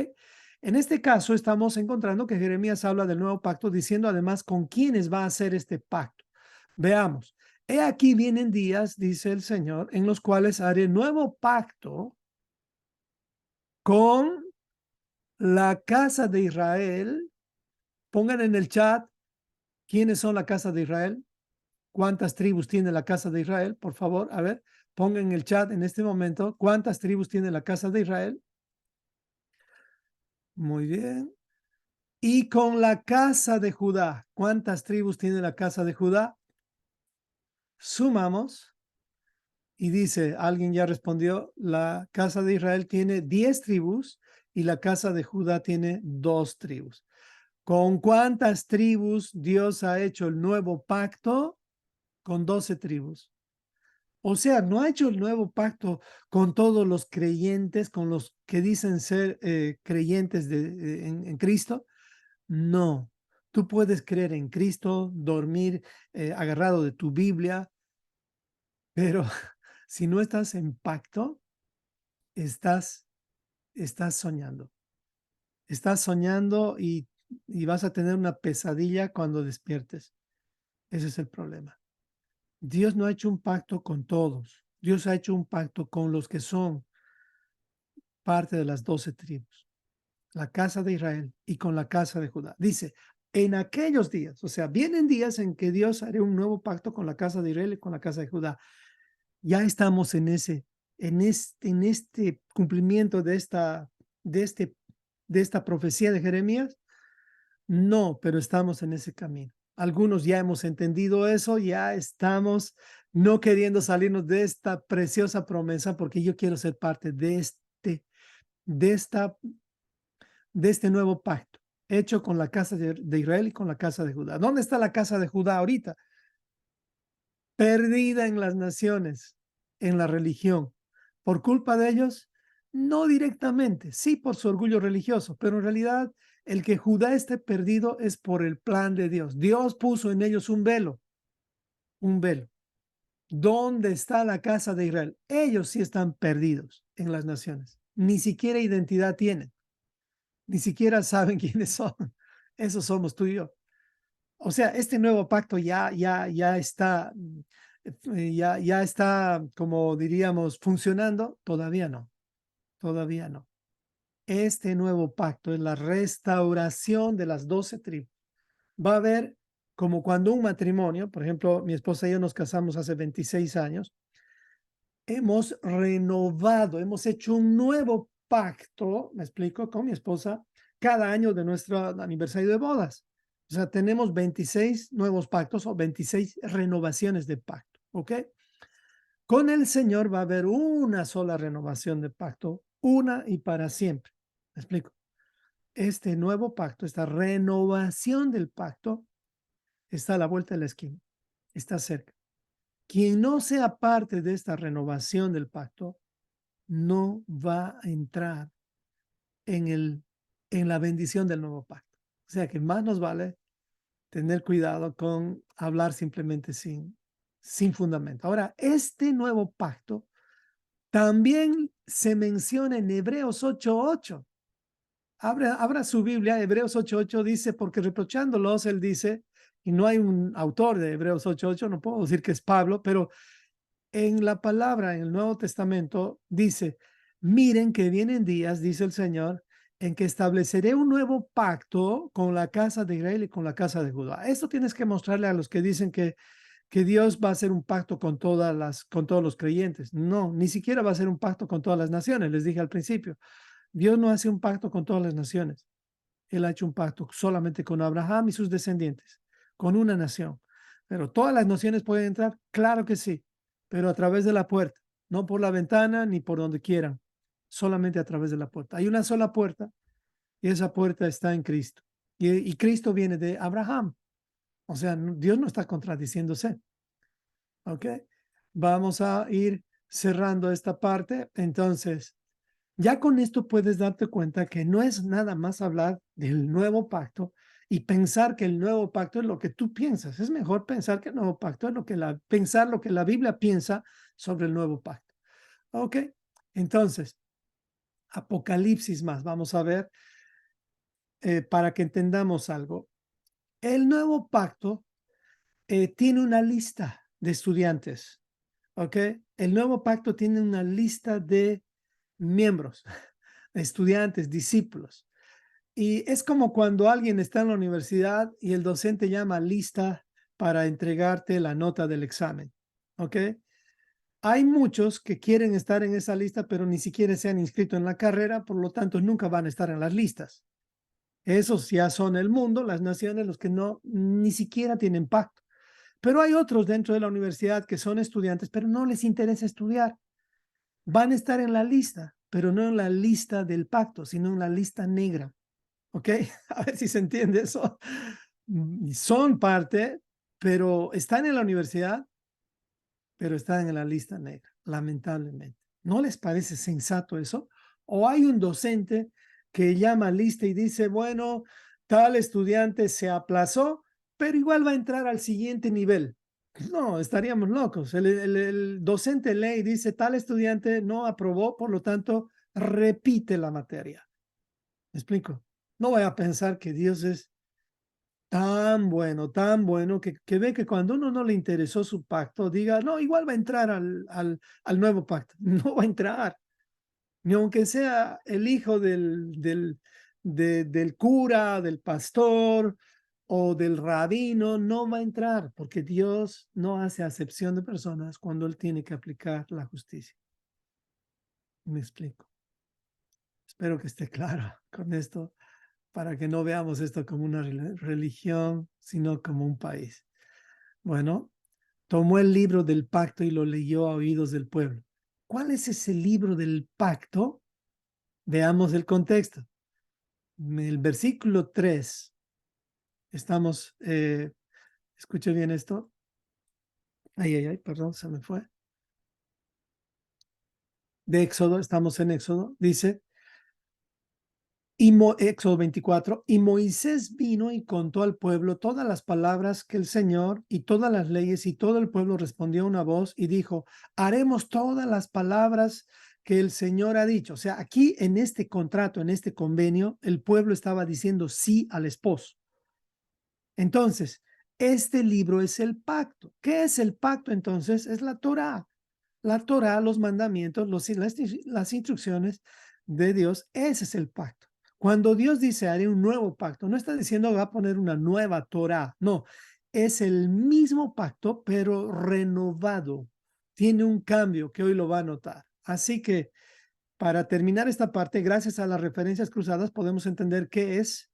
En este caso estamos encontrando que Jeremías habla del nuevo pacto, diciendo además con quiénes va a hacer este pacto. Veamos, he aquí vienen días, dice el Señor, en los cuales haré nuevo pacto con la casa de Israel. Pongan en el chat quiénes son la casa de Israel, cuántas tribus tiene la casa de Israel, por favor, a ver, pongan en el chat en este momento cuántas tribus tiene la casa de Israel. Muy bien. Y con la casa de Judá, ¿cuántas tribus tiene la casa de Judá? Sumamos y dice, alguien ya respondió, la casa de Israel tiene 10 tribus y la casa de Judá tiene 2 tribus. ¿Con cuántas tribus Dios ha hecho el nuevo pacto? Con 12 tribus. O sea, no ha hecho el nuevo pacto con todos los creyentes, con los que dicen ser creyentes en Cristo. No, tú puedes creer en Cristo, dormir agarrado de tu Biblia, pero si no estás en pacto, estás, estás soñando. Estás soñando y vas a tener una pesadilla cuando despiertes. Ese es el problema. Dios no ha hecho un pacto con todos. Dios ha hecho un pacto con los que son parte de las 12 tribus, la casa de Israel y con la casa de Judá. Dice, en aquellos días, o sea, vienen días en que Dios hará un nuevo pacto con la casa de Israel y con la casa de Judá. Ya estamos en este cumplimiento de esta profecía de Jeremías. No, pero estamos en ese camino. Algunos ya hemos entendido eso, ya estamos no queriendo salirnos de esta preciosa promesa porque yo quiero ser parte de esta de este nuevo pacto hecho con la casa de Israel y con la casa de Judá. ¿Dónde está la casa de Judá ahorita? Perdida en las naciones, en la religión. ¿Por culpa de ellos? No directamente, sí por su orgullo religioso, pero en realidad el que Judá esté perdido es por el plan de Dios. Dios puso en ellos un velo, un velo. ¿Dónde está la casa de Israel? Ellos sí están perdidos en las naciones. Ni siquiera identidad tienen. Ni siquiera saben quiénes son. Esos somos tú y yo. O sea, este nuevo pacto ya está, ya está, como diríamos, funcionando. Todavía no, todavía no. Este nuevo pacto es la restauración de las 12 tribus. Va a haber como cuando un matrimonio, por ejemplo, mi esposa y yo nos casamos hace 26 años, hemos renovado, hemos hecho un nuevo pacto, me explico, con mi esposa cada año de nuestro aniversario de bodas. O sea, tenemos 26 nuevos pactos o 26 renovaciones de pacto, ¿ok? Con el Señor va a haber una sola renovación de pacto, una y para siempre. ¿Me explico? Este nuevo pacto, esta renovación del pacto, está a la vuelta de la esquina, está cerca. Quien no sea parte de esta renovación del pacto, no va a entrar en la bendición del nuevo pacto. O sea que más nos vale tener cuidado con hablar simplemente sin fundamento. Ahora, este nuevo pacto también se menciona en Hebreos 8:8. Abra su Biblia, Hebreos 8:8 dice, porque reprochándolos, él dice, y no hay un autor de Hebreos 8:8, no puedo decir que es Pablo, pero en la palabra, en el Nuevo Testamento, dice, miren que vienen días, dice el Señor, en que estableceré un nuevo pacto con la casa de Israel y con la casa de Judá. Esto tienes que mostrarle a los que dicen que Dios va a hacer un pacto con con todos los creyentes. No, ni siquiera va a hacer un pacto con todas las naciones, les dije al principio. Dios no hace un pacto con todas las naciones. Él ha hecho un pacto solamente con Abraham y sus descendientes, con una nación. Pero todas las naciones pueden entrar, claro que sí, pero a través de la puerta, no por la ventana ni por donde quieran, solamente a través de la puerta. Hay una sola puerta y esa puerta está en Cristo. Y Cristo viene de Abraham. O sea, Dios no está contradiciéndose. ¿Ok? Vamos a ir cerrando esta parte. Entonces, ya con esto puedes darte cuenta que no es nada más hablar del nuevo pacto y pensar que el nuevo pacto es lo que tú piensas. Es mejor pensar que el nuevo pacto es pensar lo que la Biblia piensa sobre el nuevo pacto. ¿Ok? Entonces, Apocalipsis más, vamos a ver para que entendamos algo. El nuevo pacto tiene una lista de estudiantes. ¿Ok? El nuevo pacto tiene una lista de miembros, estudiantes, discípulos. Y es como cuando alguien está en la universidad y el docente llama lista para entregarte la nota del examen. ¿Ok? Hay muchos que quieren estar en esa lista, pero ni siquiera se han inscrito en la carrera, por lo tanto nunca van a estar en las listas. Esos ya son el mundo, las naciones, los que no, ni siquiera tienen pacto. Pero hay otros dentro de la universidad que son estudiantes, pero no les interesa estudiar. Van a estar en la lista, pero no en la lista del pacto, sino en la lista negra. ¿Ok? A ver si se entiende eso. Son parte, pero están en la universidad, pero están en la lista negra, lamentablemente. ¿No les parece sensato eso? ¿O hay un docente que llama lista y dice, bueno, tal estudiante se aplazó, pero igual va a entrar al siguiente nivel? No, estaríamos locos. El docente lee y dice, tal estudiante no aprobó, por lo tanto, repite la materia. ¿Me explico? No voy a pensar que Dios es tan bueno, que ve que cuando uno no le interesó su pacto, diga, no, igual va a entrar al nuevo pacto. No va a entrar. Ni aunque sea el hijo del cura, del pastor o del rabino, no va a entrar, porque Dios no hace acepción de personas cuando Él tiene que aplicar la justicia. Me explico. Espero que esté claro con esto, para que no veamos esto como una religión, sino como un país. Bueno, tomó el libro del pacto y lo leyó a oídos del pueblo. ¿Cuál es ese libro del pacto? Veamos el contexto. En el versículo 3, estamos, escuche bien esto. Perdón, se me fue. De Éxodo, estamos en Éxodo, dice, Éxodo 24, y Moisés vino y contó al pueblo todas las palabras que el Señor y todas las leyes, y todo el pueblo respondió a una voz y dijo, haremos todas las palabras que el Señor ha dicho. O sea, aquí en este contrato, en este convenio, el pueblo estaba diciendo sí al esposo. Entonces, este libro es el pacto. ¿Qué es el pacto entonces? Es la Torá. La Torá, los mandamientos, las instrucciones de Dios, ese es el pacto. Cuando Dios dice haré un nuevo pacto, no está diciendo va a poner una nueva Torá, no, es el mismo pacto, pero renovado. Tiene un cambio que hoy lo va a notar. Así que para terminar esta parte, gracias a las referencias cruzadas, podemos entender qué es,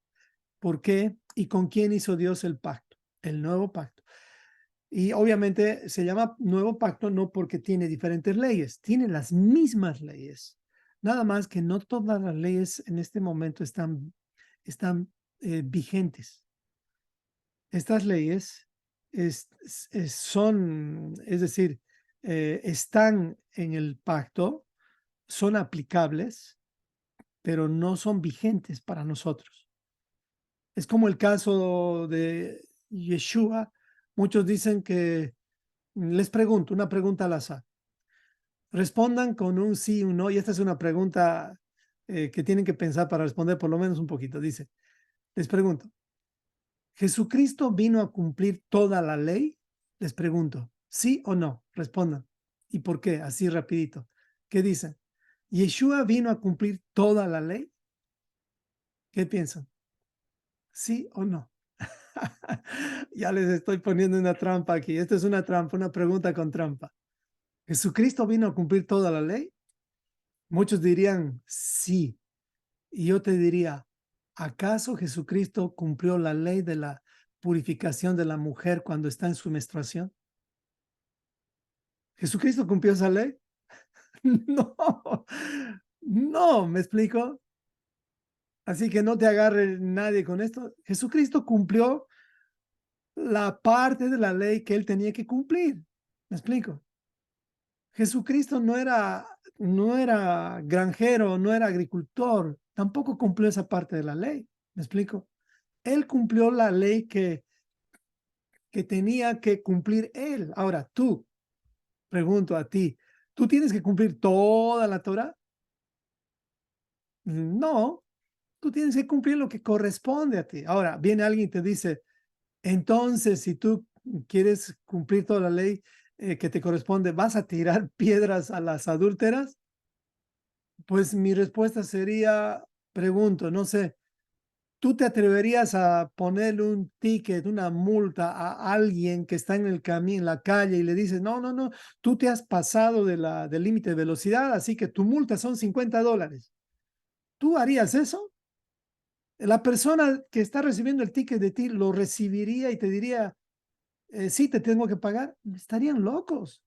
por qué y con quién hizo Dios el pacto, el nuevo pacto. Y obviamente se llama nuevo pacto no porque tiene diferentes leyes, tiene las mismas leyes. Nada más que no todas las leyes en este momento están vigentes. Estas leyes son, es decir, están en el pacto, son aplicables, pero no son vigentes para nosotros. Es como el caso de Yeshua. Muchos dicen que, les pregunto, una pregunta al azar. Respondan con un sí o un no, y esta es una pregunta que tienen que pensar para responder por lo menos un poquito. Dice, les pregunto, ¿Jesucristo vino a cumplir toda la ley? Les pregunto, ¿sí o no? Respondan. ¿Y por qué? Así rapidito. ¿Qué dicen? ¿Yeshua vino a cumplir toda la ley? ¿Qué piensan? ¿Sí o no? Ya les estoy poniendo una trampa aquí. Esta es una trampa, una pregunta con trampa. ¿Jesucristo vino a cumplir toda la ley? Muchos dirían sí. Y yo te diría, ¿acaso Jesucristo cumplió la ley de la purificación de la mujer cuando está en su menstruación? ¿Jesucristo cumplió esa ley? No, no, ¿me explico? Así que no te agarre nadie con esto. Jesucristo cumplió la parte de la ley que él tenía que cumplir. ¿Me explico? Jesucristo no era granjero, no era agricultor, tampoco cumplió esa parte de la ley. ¿Me explico? Él cumplió la ley que tenía que cumplir él. Ahora, tú, pregunto a ti, ¿tú tienes que cumplir toda la Torah? No, tú tienes que cumplir lo que corresponde a ti. Ahora, viene alguien y te dice, entonces, si tú quieres cumplir toda la ley que te corresponde, ¿vas a tirar piedras a las adúlteras? Pues mi respuesta sería, pregunto, no sé, ¿tú te atreverías a ponerle un ticket, una multa a alguien que está en el camino, en la calle y le dices, no, no, no, tú te has pasado del límite de velocidad, así que tu multa son $50? ¿Tú harías eso? La persona que está recibiendo el ticket de ti lo recibiría y te diría, sí, te tengo que pagar. Estarían locos.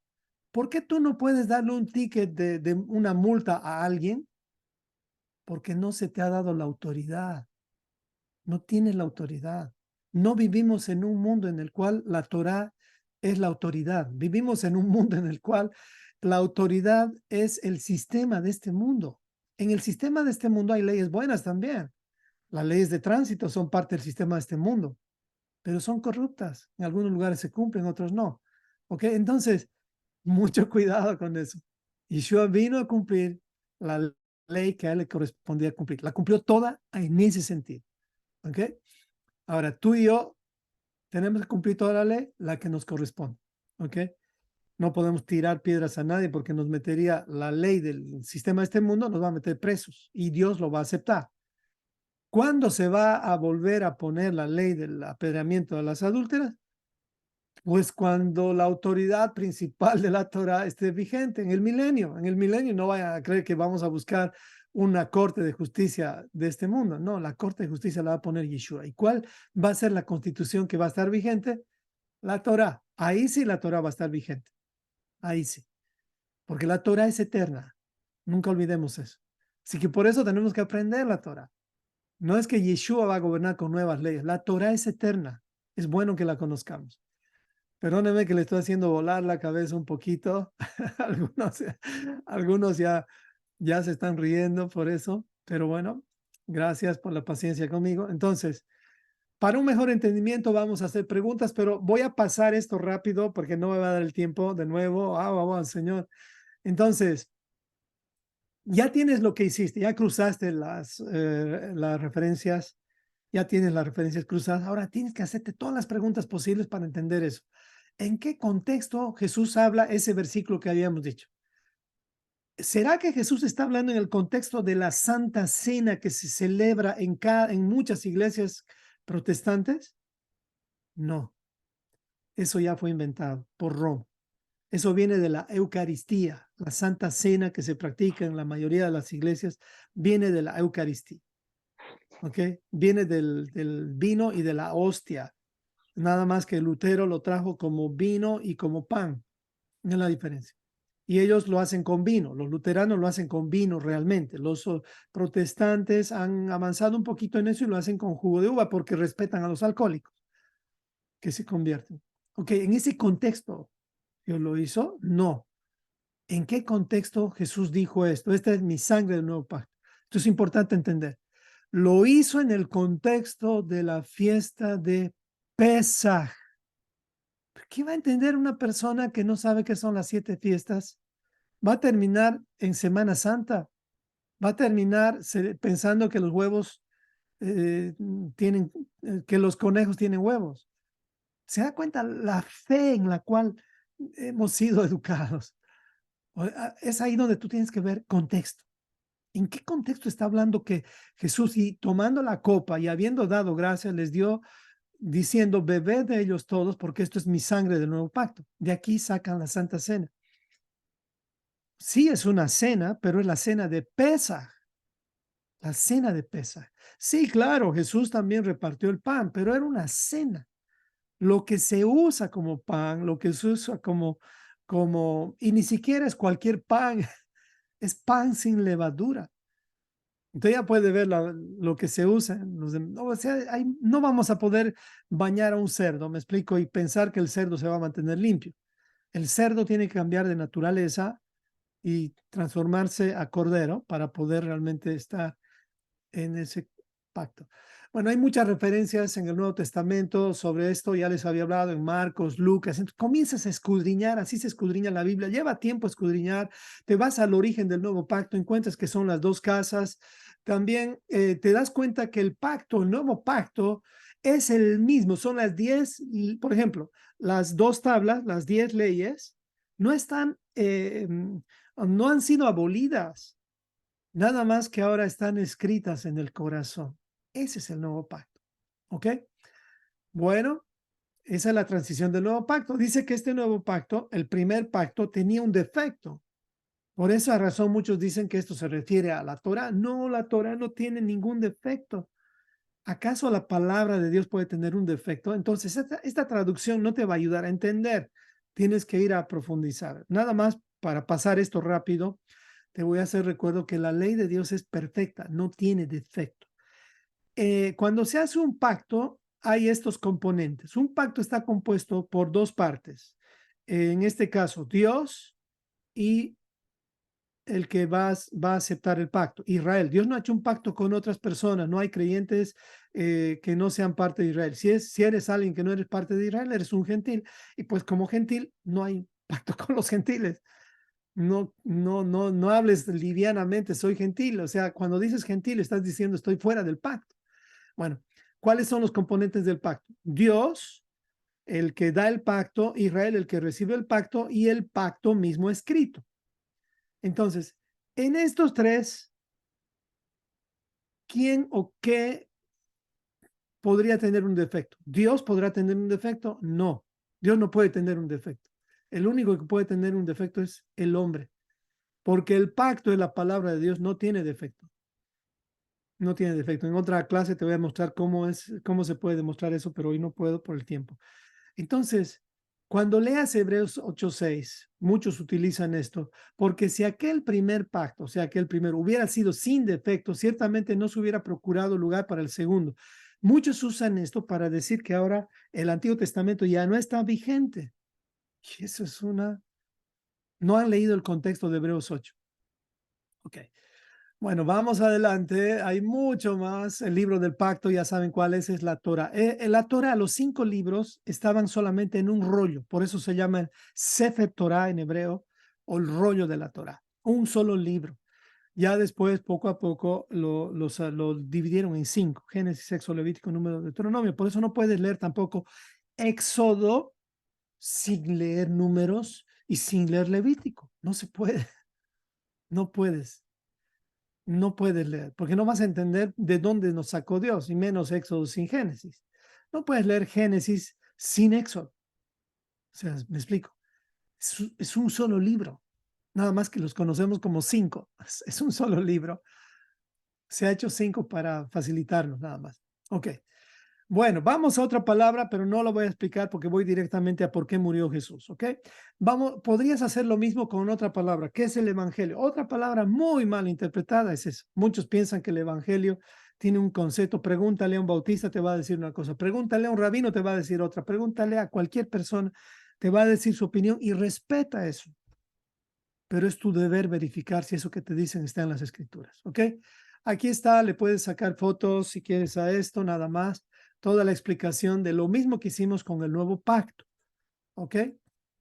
¿Por qué tú no puedes darle un ticket de una multa a alguien? Porque no se te ha dado la autoridad. No tienes la autoridad. No vivimos en un mundo en el cual la Torá es la autoridad. Vivimos en un mundo en el cual la autoridad es el sistema de este mundo. En el sistema de este mundo hay leyes buenas también. Las leyes de tránsito son parte del sistema de este mundo, pero son corruptas. En algunos lugares se cumplen, otros no. ¿Ok? Entonces, mucho cuidado con eso. Yeshua vino a cumplir la ley que a él le correspondía cumplir. La cumplió toda en ese sentido. ¿Ok? Ahora, tú y yo tenemos que cumplir toda la ley, la que nos corresponde. ¿Ok? No podemos tirar piedras a nadie porque nos metería la ley del sistema de este mundo, nos va a meter presos y Dios lo va a aceptar. ¿Cuándo se va a volver a poner la ley del apedreamiento de las adúlteras? Pues cuando la autoridad principal de la Torah esté vigente en el milenio. En el milenio no vayan a creer que vamos a buscar una corte de justicia de este mundo. No, la corte de justicia la va a poner Yeshua. ¿Y cuál va a ser la constitución que va a estar vigente? La Torah. Ahí sí la Torah va a estar vigente. Ahí sí. Porque la Torah es eterna. Nunca olvidemos eso. Así que por eso tenemos que aprender la Torah. No es que Yeshua va a gobernar con nuevas leyes. La Torah es eterna. Es bueno que la conozcamos. Perdóneme que le estoy haciendo volar la cabeza un poquito. Algunos, algunos ya se están riendo por eso, pero bueno, gracias por la paciencia conmigo. Entonces, para un mejor entendimiento vamos a hacer preguntas, pero voy a pasar esto rápido porque no me va a dar el tiempo de nuevo. Señor. Entonces, ya tienes lo que hiciste, ya cruzaste las referencias, ya tienes las referencias cruzadas. Ahora tienes que hacerte todas las preguntas posibles para entender eso. ¿En qué contexto Jesús habla ese versículo que habíamos dicho? ¿Será que Jesús está hablando en el contexto de la Santa Cena que se celebra en muchas iglesias protestantes? No, eso ya fue inventado por Roma. Eso viene de la Eucaristía, la Santa Cena que se practica en la mayoría de las iglesias, viene de la Eucaristía, ¿ok? Viene del vino y de la hostia. Nada más que Lutero lo trajo como vino y como pan. No es la diferencia. Y ellos lo hacen con vino. Los luteranos lo hacen con vino realmente. Los protestantes han avanzado un poquito en eso y lo hacen con jugo de uva porque respetan a los alcohólicos que se convierten. Ok, en ese contexto, ¿Dios lo hizo? No. ¿En qué contexto Jesús dijo esto? Esta es mi sangre del nuevo pacto. Esto es importante entender. Lo hizo en el contexto de la fiesta de Pesaj. ¿Qué va a entender una persona que no sabe qué son las 7 fiestas? Va a terminar en Semana Santa. Va a terminar pensando que los huevos tienen, que los conejos tienen huevos. ¿Se da cuenta la fe en la cual hemos sido educados? Es ahí donde tú tienes que ver contexto. ¿En qué contexto está hablando que Jesús, y tomando la copa y habiendo dado gracias, les dio diciendo, bebed de ellos todos, porque esto es mi sangre del nuevo pacto? De aquí sacan la Santa Cena. Sí, es una cena, pero es la cena de Pesaj. La cena de Pesaj. Sí, claro, Jesús también repartió el pan, pero era una cena. Lo que se usa como pan, lo que se usa y ni siquiera es cualquier pan, es pan sin levadura. Entonces ya puede ver lo que se usa. O sea, no vamos a poder bañar a un cerdo, me explico, y pensar que el cerdo se va a mantener limpio. El cerdo tiene que cambiar de naturaleza y transformarse a cordero para poder realmente estar en ese pacto. Bueno, hay muchas referencias en el Nuevo Testamento sobre esto, ya les había hablado en Marcos, Lucas. Entonces, comienzas a escudriñar, así se escudriña la Biblia, lleva tiempo escudriñar, te vas al origen del nuevo pacto, encuentras que son las dos casas, también te das cuenta que el pacto, el nuevo pacto, es el mismo, son las 10, por ejemplo, las dos tablas, las 10 leyes, no están, no han sido abolidas. Nada más que ahora están escritas en el corazón. Ese es el nuevo pacto. ¿Ok? Bueno, esa es la transición del nuevo pacto. Dice que este nuevo pacto, el primer pacto, tenía un defecto. Por esa razón muchos dicen que esto se refiere a la Torá. No, la Torá no tiene ningún defecto. ¿Acaso la palabra de Dios puede tener un defecto? Entonces, esta traducción no te va a ayudar a entender. Tienes que ir a profundizar. Nada más para pasar esto rápido, te voy a hacer recuerdo que la ley de Dios es perfecta, no tiene defecto. Cuando se hace un pacto, hay estos componentes. Un pacto está compuesto por dos partes. En este caso, Dios y el que va a aceptar el pacto. Israel. Dios no ha hecho un pacto con otras personas. No hay creyentes que no sean parte de Israel. Si eres alguien que no eres parte de Israel, eres un gentil. Y pues como gentil, no hay pacto con los gentiles. No hables livianamente, soy gentil. O sea, cuando dices gentil, estás diciendo estoy fuera del pacto. Bueno, ¿cuáles son los componentes del pacto? Dios, el que da el pacto, Israel, el que recibe el pacto y el pacto mismo escrito. Entonces, en estos tres, ¿quién o qué podría tener un defecto? ¿Dios podrá tener un defecto? No, Dios no puede tener un defecto. El único que puede tener un defecto es el hombre, porque el pacto de la palabra de Dios no tiene defecto. No tiene defecto. En otra clase te voy a mostrar cómo se puede demostrar eso, pero hoy no puedo por el tiempo. Entonces, cuando leas Hebreos 8:6, muchos utilizan esto, porque si aquel primer pacto, o sea, aquel primero hubiera sido sin defecto, ciertamente no se hubiera procurado lugar para el segundo. Muchos usan esto para decir que ahora el Antiguo Testamento ya no está vigente. Y eso es no han leído el contexto de Hebreos 8. Ok. Bueno, vamos adelante. Hay mucho más. El libro del pacto, ya saben cuál es la Torah. La Torah, los 5 libros estaban solamente en un rollo. Por eso se llama el Sefer Torah en hebreo o el rollo de la Torah. Un solo libro. Ya después, poco a poco, lo dividieron en 5. Génesis, Éxodo, Levítico, Número, Deuteronomio. Por eso no puedes leer tampoco Éxodo sin leer Números y sin leer Levítico. No se puede. No puedes. No puedes leer, porque no vas a entender de dónde nos sacó Dios, y menos Éxodo sin Génesis. No puedes leer Génesis sin Éxodo. O sea, me explico. Es un solo libro. Nada más que los conocemos como 5. Es un solo libro. Se ha hecho 5 para facilitarnos, nada más. Ok. Bueno, vamos a otra palabra, pero no lo voy a explicar porque voy directamente a por qué murió Jesús, ¿ok? Vamos, podrías hacer lo mismo con otra palabra, que es el evangelio. Otra palabra muy mal interpretada es eso. Muchos piensan que el evangelio tiene un concepto. Pregúntale a un bautista, te va a decir una cosa. Pregúntale a un rabino, te va a decir otra. Pregúntale a cualquier persona, te va a decir su opinión y respeta eso. Pero es tu deber verificar si eso que te dicen está en las escrituras, ¿ok? Aquí está, le puedes sacar fotos si quieres a esto, nada más. Toda la explicación de lo mismo que hicimos con el nuevo pacto, ¿ok?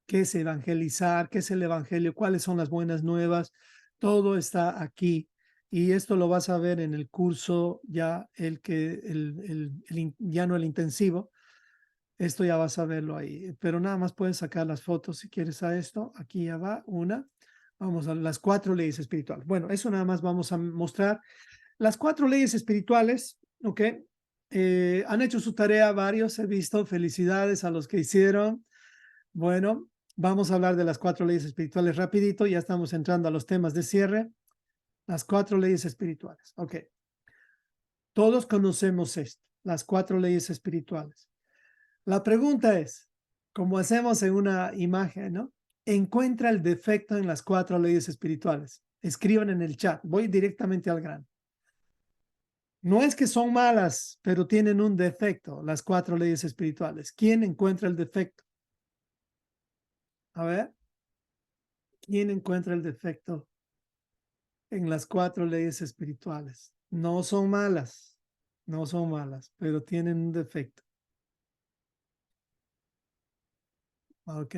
¿Qué es evangelizar? ¿Qué es el evangelio? ¿Cuáles son las buenas nuevas? Todo está aquí. Y esto lo vas a ver en el curso ya, ya no el intensivo. Esto ya vas a verlo ahí. Pero nada más puedes sacar las fotos si quieres a esto. Aquí ya va una. Vamos a las 4 leyes espirituales. Bueno, eso nada más vamos a mostrar. Las 4 leyes espirituales, ¿ok? Han hecho su tarea varios, he visto. Felicidades a los que hicieron. Bueno, vamos a hablar de las 4 leyes espirituales rapidito. Ya estamos entrando a los temas de cierre. Las 4 leyes espirituales, ¿ok? Todos conocemos esto, las 4 leyes espirituales. La pregunta es, como hacemos en una imagen, ¿no? Encuentra el defecto en las 4 leyes espirituales. Escriban en el chat. Voy directamente al grano. No es que son malas, pero tienen un defecto, las 4 leyes espirituales. ¿Quién encuentra el defecto? A ver, ¿quién encuentra el defecto en las 4 leyes espirituales? No son malas, no son malas, pero tienen un defecto. ¿Ok?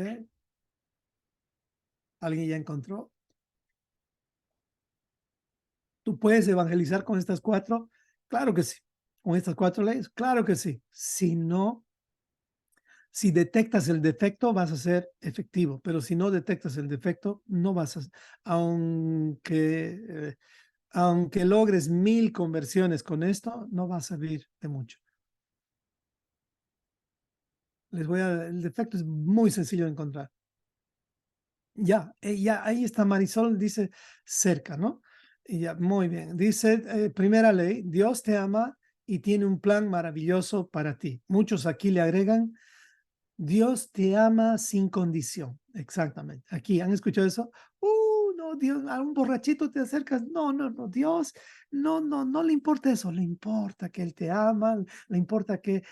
¿Alguien ya encontró? ¿Tú puedes evangelizar con estas 4? Claro que sí. ¿Con estas 4 leyes? Claro que sí. Si no, si detectas el defecto, vas a ser efectivo, pero si no detectas el defecto, no vas a, aunque, aunque logres 1000 conversiones con esto, no va a servir de mucho. El defecto es muy sencillo de encontrar. Ya, ahí está Marisol, dice cerca, ¿no? Y ya, muy bien. Dice, primera ley, Dios te ama y tiene un plan maravilloso para ti. Muchos aquí le agregan, Dios te ama sin condición. Exactamente. Aquí, ¿han escuchado eso? No, Dios, a un borrachito te acercas. No, no, no, Dios, no le importa eso. Le importa que Él te ama, le importa que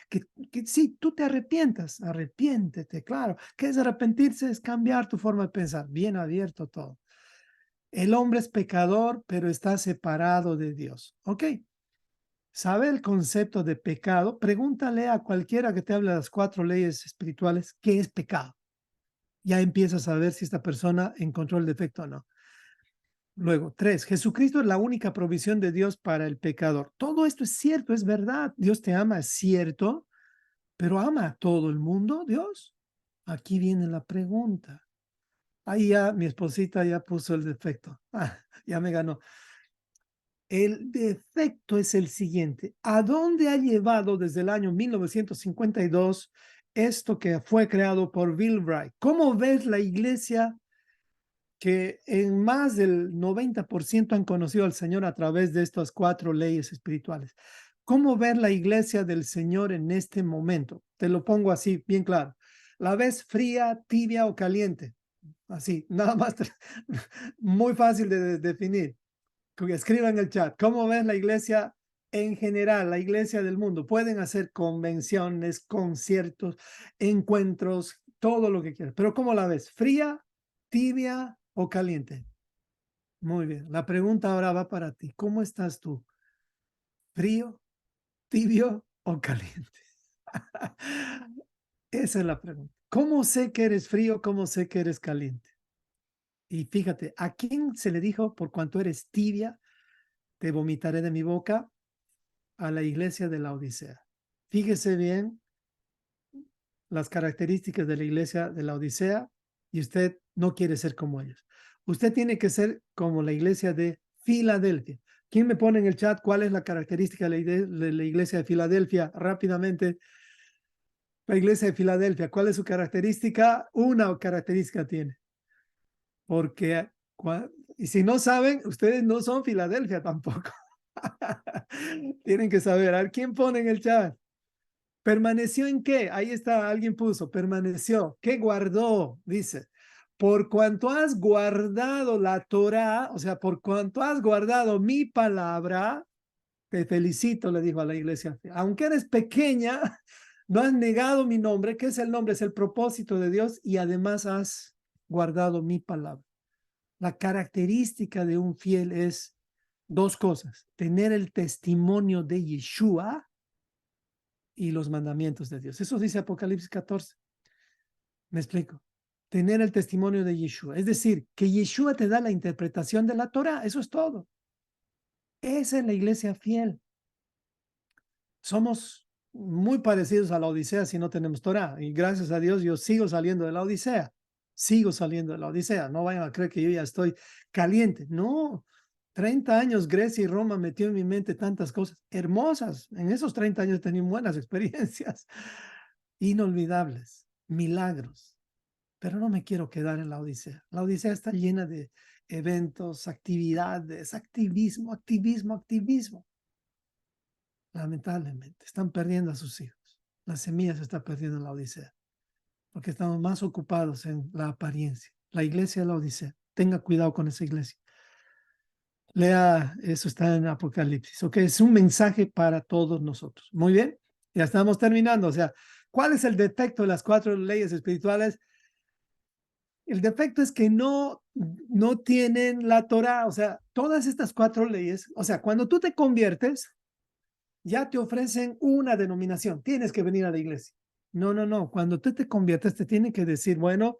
sí, tú te arrepientas. Arrepiéntete, claro. ¿Qué es arrepentirse? Es cambiar tu forma de pensar. Bien abierto todo. El hombre es pecador, pero está separado de Dios. ¿Ok? ¿Sabe el concepto de pecado? Pregúntale a cualquiera que te hable de las 4 leyes espirituales qué es pecado. Ya empiezas a ver si esta persona encontró el defecto o no. Luego, 3, Jesucristo es la única provisión de Dios para el pecador. Todo esto es cierto, es verdad. Dios te ama, es cierto, pero ¿ama a todo el mundo Dios? Aquí viene la pregunta. Ahí ya mi esposita ya puso el defecto. Ya me ganó. El defecto es el siguiente. ¿A dónde ha llevado desde el año 1952 esto que fue creado por Bill Bright? ¿Cómo ves la iglesia que en más del 90% han conocido al Señor a través de estas 4 leyes espirituales? ¿Cómo ver la iglesia del Señor en este momento? Te lo pongo así, bien claro. ¿La ves fría, tibia o caliente? Así, nada más, muy fácil de definir. Escriban en el chat, ¿cómo ves la iglesia en general, la iglesia del mundo? Pueden hacer convenciones, conciertos, encuentros, todo lo que quieran. Pero ¿cómo la ves? ¿Fría, tibia o caliente? Muy bien. La pregunta ahora va para ti. ¿Cómo estás tú? ¿Frío, tibio o caliente? Esa es la pregunta. ¿Cómo sé que eres frío? ¿Cómo sé que eres caliente? Y fíjate, ¿a quién se le dijo por cuanto eres tibia? Te vomitaré de mi boca. A la iglesia de la Odisea. Fíjese bien las características de la iglesia de la Odisea y usted no quiere ser como ellos. Usted tiene que ser como la iglesia de Filadelfia. ¿Quién me pone en el chat cuál es la característica de la iglesia de Filadelfia? Rápidamente. La iglesia de Filadelfia, ¿cuál es su característica? Una característica tiene. Porque, y si no saben, ustedes no son Filadelfia tampoco. Tienen que saber. A ver, ¿quién pone en el chat? ¿Permaneció en qué? Ahí está, alguien puso, permaneció. ¿Qué guardó? Dice, por cuanto has guardado la Torá, o sea, por cuanto has guardado mi palabra, te felicito, le dijo a la iglesia. Aunque eres pequeña, no has negado mi nombre. ¿Qué es el nombre? Es el propósito de Dios y además has guardado mi palabra. La característica de un fiel es dos cosas: tener el testimonio de Yeshua y los mandamientos de Dios. Eso dice Apocalipsis 14. Me explico. Tener el testimonio de Yeshua. Es decir, que Yeshua te da la interpretación de la Torah. Eso es todo. Esa es la iglesia fiel. Somos muy parecidos a la Odisea si no tenemos Torah. Y gracias a Dios yo sigo saliendo de la Odisea. Sigo saliendo de la Odisea. No vayan a creer que yo ya estoy caliente. No. 30 años Grecia y Roma metió en mi mente tantas cosas hermosas. En esos 30 años he tenido buenas experiencias. Inolvidables. Milagros. Pero no me quiero quedar en la Odisea. La Odisea está llena de eventos, actividades, activismo, activismo, activismo. Lamentablemente, están perdiendo a sus hijos. La semilla se está perdiendo en la Odisea, porque estamos más ocupados en la apariencia. La iglesia de la Odisea. Tenga cuidado con esa iglesia. Lea, eso está en Apocalipsis. Ok, es un mensaje para todos nosotros. Muy bien, ya estamos terminando. O sea, ¿cuál es el defecto de las 4 leyes espirituales? El defecto es que no tienen la Torah. O sea, todas estas 4 leyes, o sea, cuando tú te conviertes, ya te ofrecen una denominación, tienes que venir a la iglesia. No, no, no, cuando tú te conviertes te tienen que decir, bueno,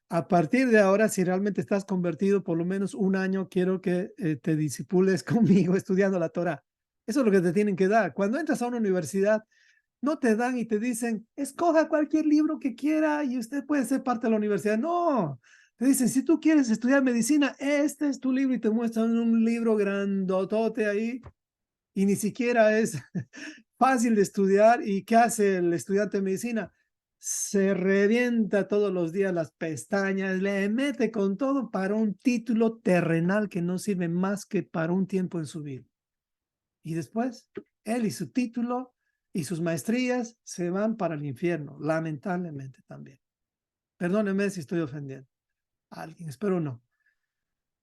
a partir de ahora, si realmente estás convertido, por lo menos un año quiero que te disipules conmigo estudiando la Torah. Eso es lo que te tienen que dar. Cuando entras a una universidad, no te dan y te dicen, escoja cualquier libro que quiera y usted puede ser parte de la universidad. No, te dicen, si tú quieres estudiar medicina, este es tu libro y te muestran un libro grandotote ahí y ni siquiera es fácil de estudiar. ¿Y qué hace el estudiante de medicina? Se revienta todos los días las pestañas, le mete con todo para un título terrenal que no sirve más que para un tiempo en su vida. Y después, él y su título y sus maestrías se van para el infierno, lamentablemente también. Perdónenme si estoy ofendiendo a alguien, espero no.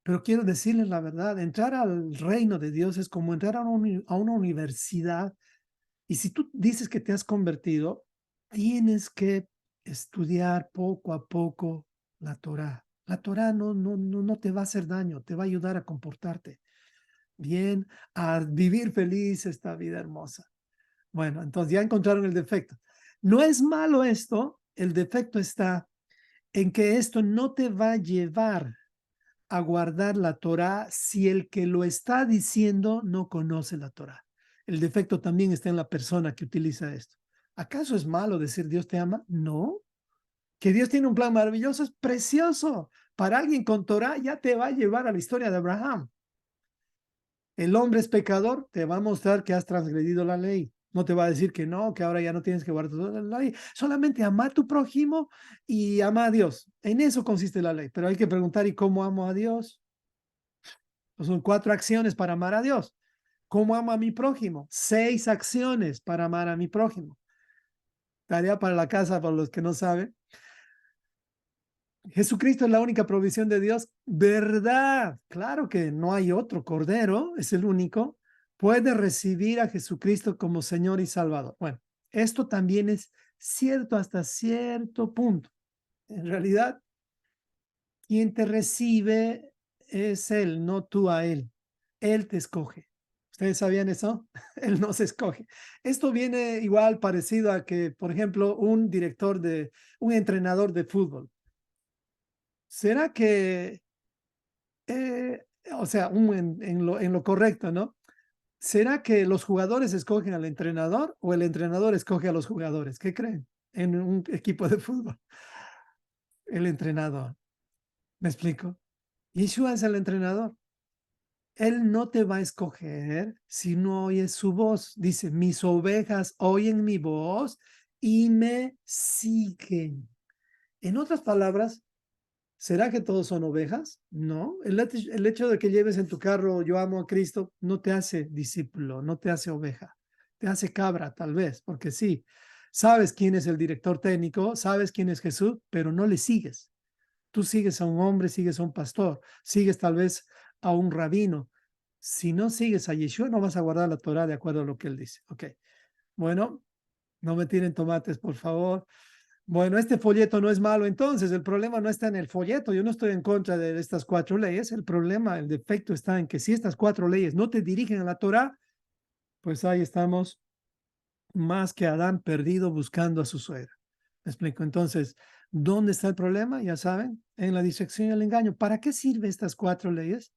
Pero quiero decirles la verdad, entrar al reino de Dios es como entrar a una universidad. Y si tú dices que te has convertido, tienes que estudiar poco a poco la Torá. La Torá no te va a hacer daño, te va a ayudar a comportarte bien, a vivir feliz esta vida hermosa. Bueno, entonces ya encontraron el defecto. No es malo esto, el defecto está en que esto no te va a llevar a guardar la Torá si el que lo está diciendo no conoce la Torá. El defecto también está en la persona que utiliza esto. ¿Acaso es malo decir Dios te ama? No. Que Dios tiene un plan maravilloso es precioso. Para alguien con Torá ya te va a llevar a la historia de Abraham. El hombre es pecador, te va a mostrar que has transgredido la ley. No te va a decir que no, que ahora ya no tienes que guardar la ley. Solamente ama a tu prójimo y ama a Dios. En eso consiste la ley. Pero hay que preguntar, ¿y cómo amo a Dios? Pues son 4 acciones para amar a Dios. ¿Cómo amo a mi prójimo? 6 acciones para amar a mi prójimo. Tarea para la casa, para los que no saben. Jesucristo es la única provisión de Dios. ¿Verdad? Claro que no hay otro cordero, es el único. Puede recibir a Jesucristo como Señor y Salvador. Bueno, esto también es cierto hasta cierto punto. En realidad, quien te recibe es Él, no tú a Él. Él te escoge. ¿Ustedes sabían eso? Él no se escoge. Esto viene igual parecido a que, por ejemplo, un entrenador de fútbol. ¿Será que, o sea, en lo correcto, ¿no? ¿Será que los jugadores escogen al entrenador o el entrenador escoge a los jugadores? ¿Qué creen? En un equipo de fútbol. El entrenador. ¿Me explico? Yeshua es el entrenador. Él no te va a escoger si no oyes su voz. Dice, mis ovejas oyen mi voz y me siguen. En otras palabras, ¿será que todos son ovejas? No. El hecho de que lleves en tu carro yo amo a Cristo no te hace discípulo, no te hace oveja. Te hace cabra, tal vez, porque sí, sabes quién es el director técnico, sabes quién es Jesús, pero no le sigues. Tú sigues a un hombre, sigues a un pastor, sigues tal vez a un rabino. Si no sigues a Yeshua, no vas a guardar la Torah de acuerdo a lo que él dice. Ok. Bueno, no me tiren tomates, por favor. Bueno, este folleto no es malo, entonces el problema no está en el folleto. Yo no estoy en contra de estas 4 leyes. El problema, el defecto está en que si estas 4 leyes no te dirigen a la Torah, pues ahí estamos más que Adán perdido buscando a su suegra. ¿Me explico? Entonces, ¿dónde está el problema? Ya saben, en la distracción y el engaño. ¿Para qué sirven estas 4 leyes?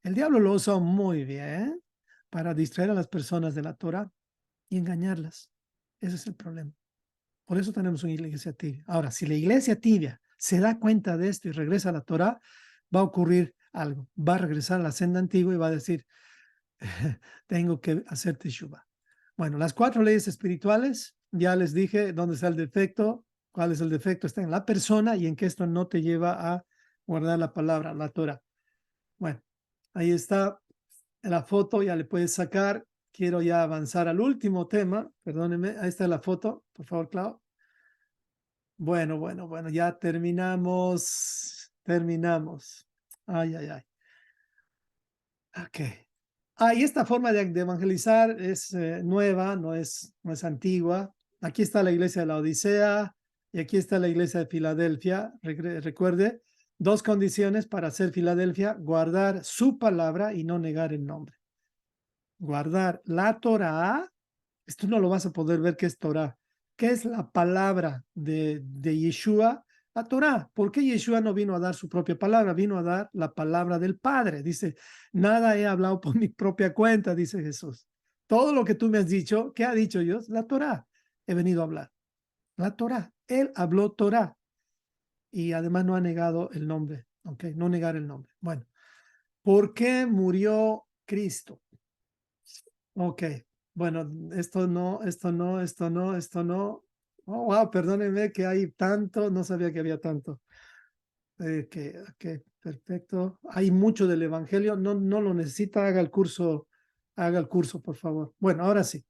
El diablo lo usa muy bien para distraer a las personas de la Torah y engañarlas. Ese es el problema. Por eso tenemos una iglesia tibia. Ahora, si la iglesia tibia se da cuenta de esto y regresa a la Torah, va a ocurrir algo. Va a regresar a la senda antigua y va a decir, tengo que hacer teshuva. Bueno, las 4 leyes espirituales, ya les dije dónde está el defecto, cuál es el defecto, está en la persona y en que esto no te lleva a guardar la palabra, la Torah. Bueno, ahí está la foto, ya le puedes sacar. Quiero ya avanzar al último tema, perdónenme, ahí está la foto, por favor, Clau. Bueno, ya terminamos. Ay, ay, ay. Ok. Y esta forma de evangelizar es nueva, no es antigua. Aquí está la iglesia de la Odisea y aquí está la iglesia de Filadelfia. Recuerde, 2 condiciones para hacer Filadelfia: guardar su palabra y no negar el nombre. Guardar la Torah, esto no lo vas a poder ver qué es Torah. ¿Qué es la palabra de Yeshua? La Torah. ¿Por qué Yeshua no vino a dar su propia palabra? Vino a dar la palabra del Padre. Dice, nada he hablado por mi propia cuenta, dice Jesús. Todo lo que tú me has dicho, ¿qué ha dicho Dios? La Torah. He venido a hablar. La Torah. Él habló Torah. Y además no ha negado el nombre. ¿Ok? No negar el nombre. Bueno, ¿por qué murió Cristo? Ok, bueno, esto no, esto no, esto no, esto no. Oh, wow, perdónenme que hay tanto, no sabía que había tanto. Perfecto. Hay mucho del Evangelio, no lo necesita, haga el curso, por favor. Bueno, ahora sí.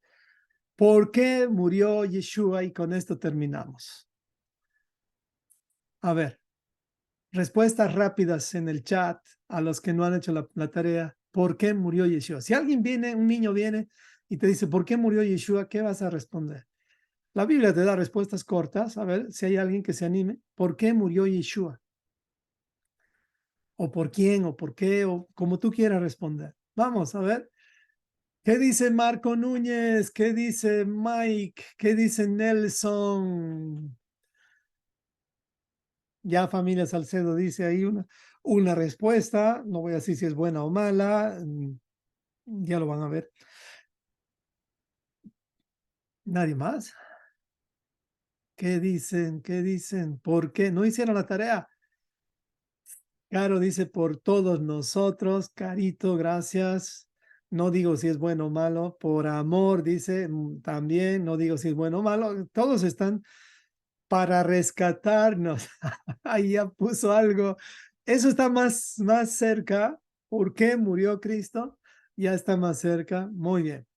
¿Por qué murió Yeshua? Y con esto terminamos. A ver, respuestas rápidas en el chat a los que no han hecho la tarea. ¿Por qué murió Yeshua? Si alguien viene, un niño viene y te dice, ¿por qué murió Yeshua? ¿Qué vas a responder? La Biblia te da respuestas cortas. A ver si hay alguien que se anime. ¿Por qué murió Yeshua? O por quién, o por qué, o como tú quieras responder. Vamos a ver. ¿Qué dice Marco Núñez? ¿Qué dice Mike? ¿Qué dice Nelson? Ya familia Salcedo dice ahí una respuesta. No voy a decir si es buena o mala. Ya lo van a ver. ¿Nadie más? ¿Qué dicen? ¿Qué dicen? ¿Por qué? ¿No hicieron la tarea? Caro dice por todos nosotros. Carito, gracias. No digo si es bueno o malo. Por amor, dice también. No digo si es bueno o malo. Todos están para rescatarnos. Ahí ya puso algo. Eso está más cerca. ¿Por qué murió Cristo? Ya está más cerca. Muy bien.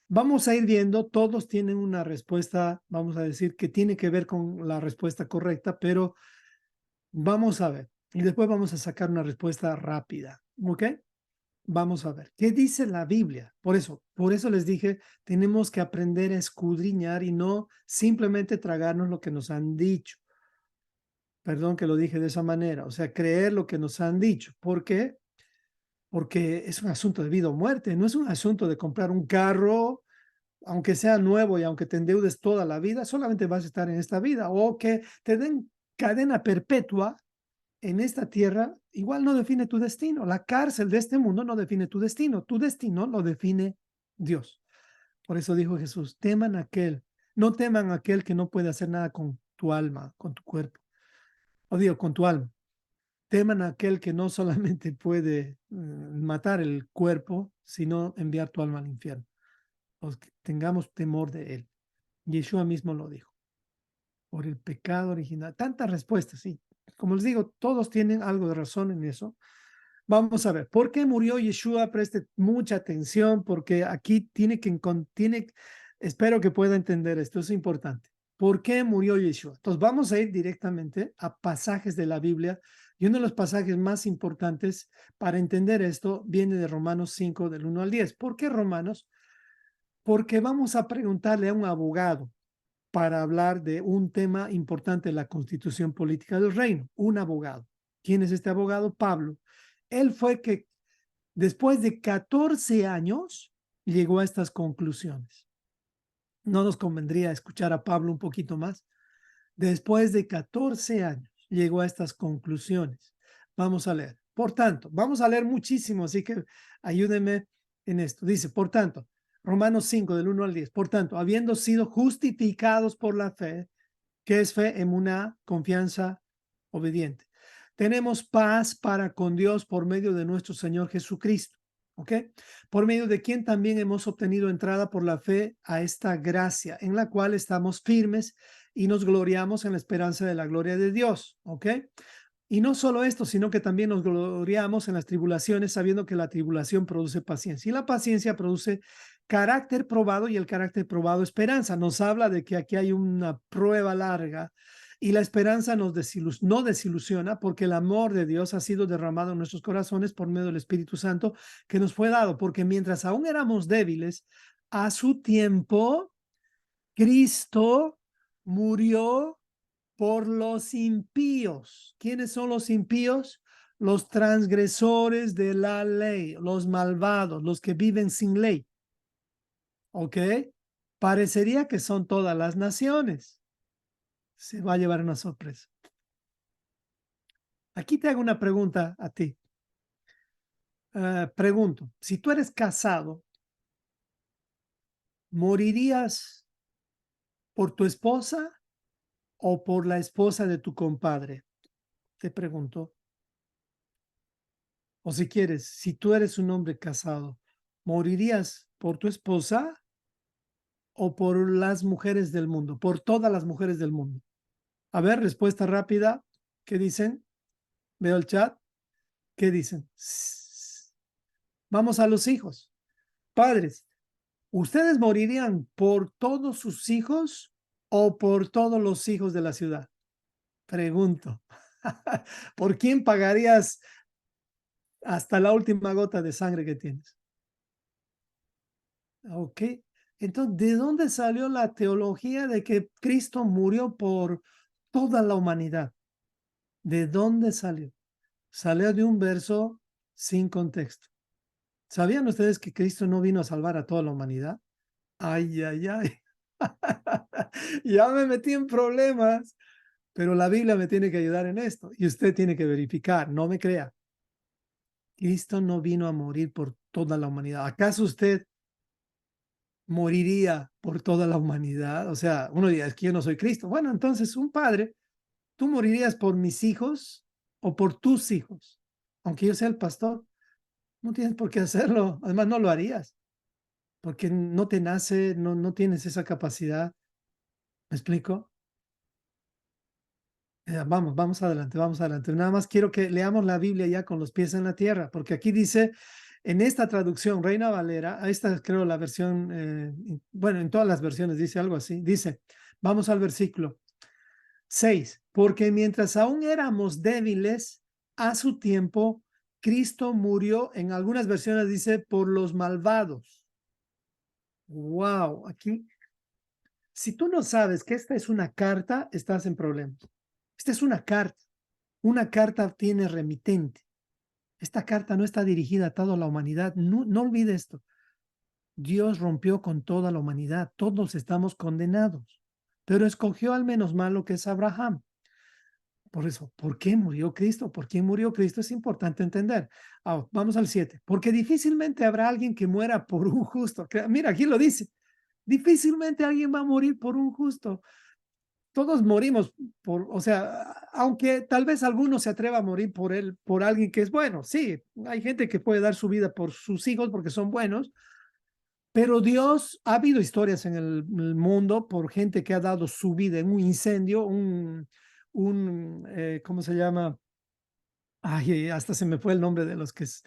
Vamos a ir viendo. Todos tienen una respuesta, vamos a decir, que tiene que ver con la respuesta correcta, pero vamos a ver. Y después vamos a sacar una respuesta rápida. ¿Ok? Vamos a ver. ¿Qué dice la Biblia? Por eso les dije, tenemos que aprender a escudriñar y no simplemente tragarnos lo que nos han dicho. Perdón que lo dije de esa manera. O sea, creer lo que nos han dicho. ¿Por qué? Porque es un asunto de vida o muerte. No es un asunto de comprar un carro, aunque sea nuevo y aunque te endeudes toda la vida, solamente vas a estar en esta vida. O que te den cadena perpetua en esta tierra, igual no define tu destino. La cárcel de este mundo no define tu destino lo define Dios. Por eso dijo Jesús, no teman a aquel que no puede hacer nada con tu alma, con tu cuerpo, o digo, con tu alma. Teman a aquel que no solamente puede matar el cuerpo, sino enviar tu alma al infierno. Pues que tengamos temor de él. Yeshua mismo lo dijo. Por el pecado original. Tantas respuestas, sí. Como les digo, todos tienen algo de razón en eso. Vamos a ver, ¿por qué murió Yeshua? Preste mucha atención porque aquí espero que pueda entender esto, es importante. ¿Por qué murió Yeshua? Entonces vamos a ir directamente a pasajes de la Biblia y uno de los pasajes más importantes para entender esto viene de Romanos 5 del 1 al 10. ¿Por qué Romanos? Porque vamos a preguntarle a un abogado para hablar de un tema importante de la constitución política del reino, un abogado. ¿Quién es este abogado? Pablo. Él fue que después de 14 años llegó a estas conclusiones. ¿No nos convendría escuchar a Pablo un poquito más? Después de 14 años llegó a estas conclusiones. Vamos a leer. Por tanto, vamos a leer muchísimo, así que ayúdenme en esto. Dice, por tanto, Romanos 5 del 1 al 10. Por tanto, habiendo sido justificados por la fe, que es fe en una confianza obediente, tenemos paz para con Dios por medio de nuestro Señor Jesucristo. ¿Ok? Por medio de quien también hemos obtenido entrada por la fe a esta gracia, en la cual estamos firmes y nos gloriamos en la esperanza de la gloria de Dios. ¿Ok? Y no solo esto, sino que también nos gloriamos en las tribulaciones, sabiendo que la tribulación produce paciencia y la paciencia produce carácter probado y el carácter probado esperanza. Nos habla de que aquí hay una prueba larga y la esperanza no desilusiona porque el amor de Dios ha sido derramado en nuestros corazones por medio del Espíritu Santo que nos fue dado, porque mientras aún éramos débiles, a su tiempo, Cristo murió por los impíos. ¿Quiénes son los impíos? Los transgresores de la ley, los malvados, los que viven sin ley. ¿Ok? Parecería que son todas las naciones. Se va a llevar una sorpresa. Aquí te hago una pregunta a ti. Pregunto, si tú eres casado, ¿morirías por tu esposa o por la esposa de tu compadre? Te pregunto. O si quieres, si tú eres un hombre casado, ¿morirías por tu esposa o por las mujeres del mundo, por todas las mujeres del mundo? A ver, respuesta rápida. ¿Qué dicen? Veo el chat. ¿Qué dicen? Vamos a los hijos. Padres, ¿ustedes morirían por todos sus hijos o por todos los hijos de la ciudad? Pregunto. ¿Por quién pagarías hasta la última gota de sangre que tienes? Ok. Entonces, ¿de dónde salió la teología de que Cristo murió por toda la humanidad? ¿De dónde salió? Salió de un verso sin contexto. ¿Sabían ustedes que Cristo no vino a salvar a toda la humanidad? Ay, ay, ay. Ya me metí en problemas, pero la Biblia me tiene que ayudar en esto y usted tiene que verificar, no me crea. Cristo no vino a morir por toda la humanidad. ¿Acaso usted moriría por toda la humanidad? O sea, uno diría, es que yo no soy Cristo. Bueno, entonces un padre, ¿tú morirías por mis hijos o por tus hijos? Aunque yo sea el pastor, no tienes por qué hacerlo. Además, no lo harías porque no te nace, no tienes esa capacidad. ¿Me explico? Vamos adelante, vamos adelante. Nada más quiero que leamos la Biblia ya con los pies en la tierra, porque aquí dice, en esta traducción, Reina Valera, esta creo la versión, bueno, en todas las versiones dice algo así, dice, vamos al versículo 6, porque mientras aún éramos débiles, a su tiempo, Cristo murió, en algunas versiones dice, por los malvados. Wow, aquí, si tú no sabes que esta es una carta, estás en problemas. Esta es una carta. Una carta tiene remitente. Esta carta no está dirigida a toda la humanidad. No, no olvide esto. Dios rompió con toda la humanidad. Todos estamos condenados. Pero escogió al menos malo que es Abraham. Por eso, ¿por qué murió Cristo? ¿Por quién murió Cristo? Es importante entender. Vamos al 7. Porque difícilmente habrá alguien que muera por un justo. Mira, aquí lo dice. Difícilmente alguien va a morir por un justo. Todos morimos por, o sea, aunque tal vez alguno se atreva a morir por él, por alguien que es bueno. Sí, hay gente que puede dar su vida por sus hijos porque son buenos, Pero Dios, ha habido historias en el mundo por gente que ha dado su vida en un incendio, ¿cómo se llama? Ay, hasta se me fue el nombre de los que es,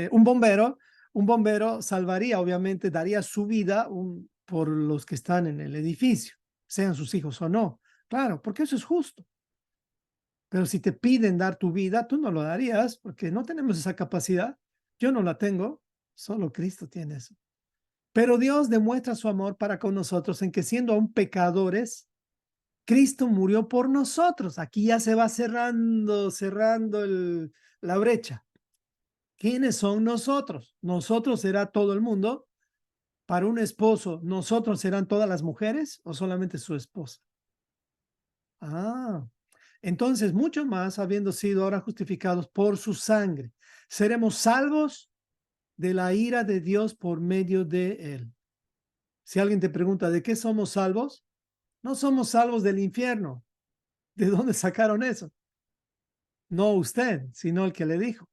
un bombero salvaría, obviamente, daría su vida por los que están en el edificio, sean sus hijos o no. Claro, porque eso es justo. Pero si te piden dar tu vida, tú no lo darías porque no tenemos esa capacidad. Yo no la tengo, solo Cristo tiene eso. Pero Dios demuestra su amor para con nosotros en que siendo aún pecadores, Cristo murió por nosotros. Aquí ya se va cerrando la brecha. ¿Quiénes son nosotros? Nosotros será todo el mundo. Para un esposo, ¿nosotros serán todas las mujeres o solamente su esposa? Ah, entonces mucho más habiendo sido ahora justificados por su sangre. Seremos salvos de la ira de Dios por medio de él. Si alguien te pregunta, ¿de qué somos salvos? No somos salvos del infierno. ¿De dónde sacaron eso? No usted, sino el que le dijo.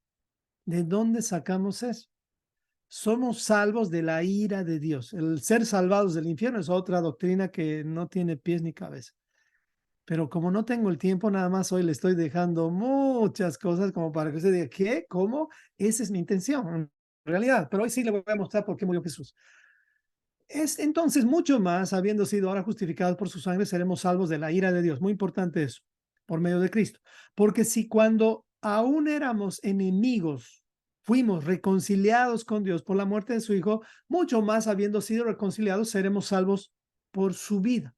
¿De dónde sacamos eso? Somos salvos de la ira de Dios. El ser salvados del infierno es otra doctrina que no tiene pies ni cabeza. Pero como no tengo el tiempo, nada más hoy le estoy dejando muchas cosas como para que usted diga, ¿qué? ¿Cómo? Esa es mi intención, en realidad. Pero hoy sí le voy a mostrar por qué murió Jesús. Es entonces mucho más, habiendo sido ahora justificados por su sangre, seremos salvos de la ira de Dios. Muy importante eso, por medio de Cristo. Porque si cuando aún éramos enemigos, fuimos reconciliados con Dios por la muerte de su Hijo, mucho más habiendo sido reconciliados, seremos salvos por su vida.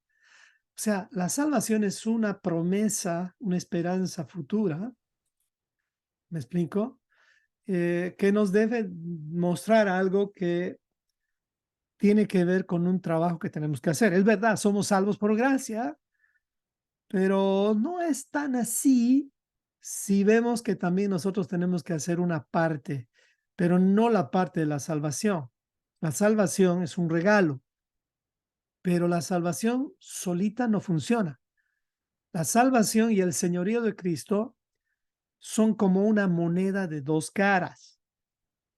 O sea, la salvación es una promesa, una esperanza futura. ¿Me explico? Que nos debe mostrar algo que tiene que ver con un trabajo que tenemos que hacer. Es verdad, somos salvos por gracia, pero no es tan así si vemos que también nosotros tenemos que hacer una parte, pero no la parte de la salvación. La salvación es un regalo, pero la salvación solita no funciona. La salvación y el señorío de Cristo son como una moneda de dos caras.